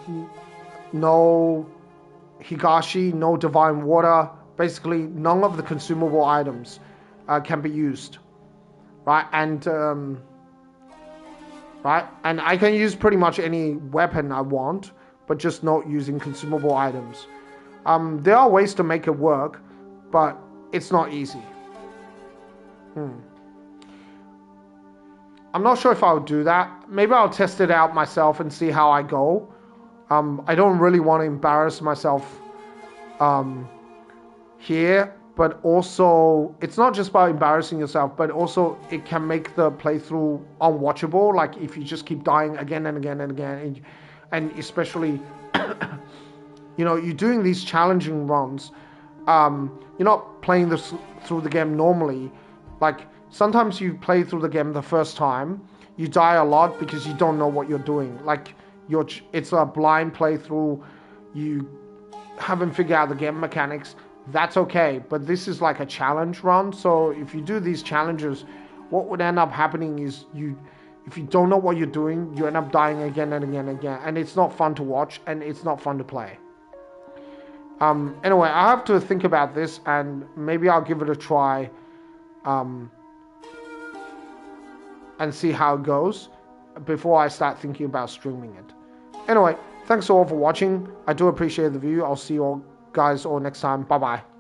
Higashi, no divine water. Basically, none of the consumable items can be used, right? And and I can use pretty much any weapon I want, but just not using consumable items. There are ways to make it work, but it's not easy. I'm not sure if I would do that. Maybe I'll test it out myself and see how I go. I don't really want to embarrass myself here, but also it's not just about embarrassing yourself, but also it can make the playthrough unwatchable. Like if you just keep dying again and again and again, and especially you're doing these challenging runs. You're not playing this through the game normally. Like sometimes you play through the game the first time, you die a lot because you don't know what you're doing. Like it's a blind playthrough. You haven't figured out the game mechanics. That's okay, but this is like a challenge run. So if you do these challenges, what would end up happening is if you don't know what you're doing, you end up dying again and again and again, and it's not fun to watch and it's not fun to play. Anyway, I have to think about this and maybe I'll give it a try and see how it goes before I start thinking about streaming it. Anyway, thanks all for watching. I do appreciate the view. I'll see you all guys all next time. Bye bye.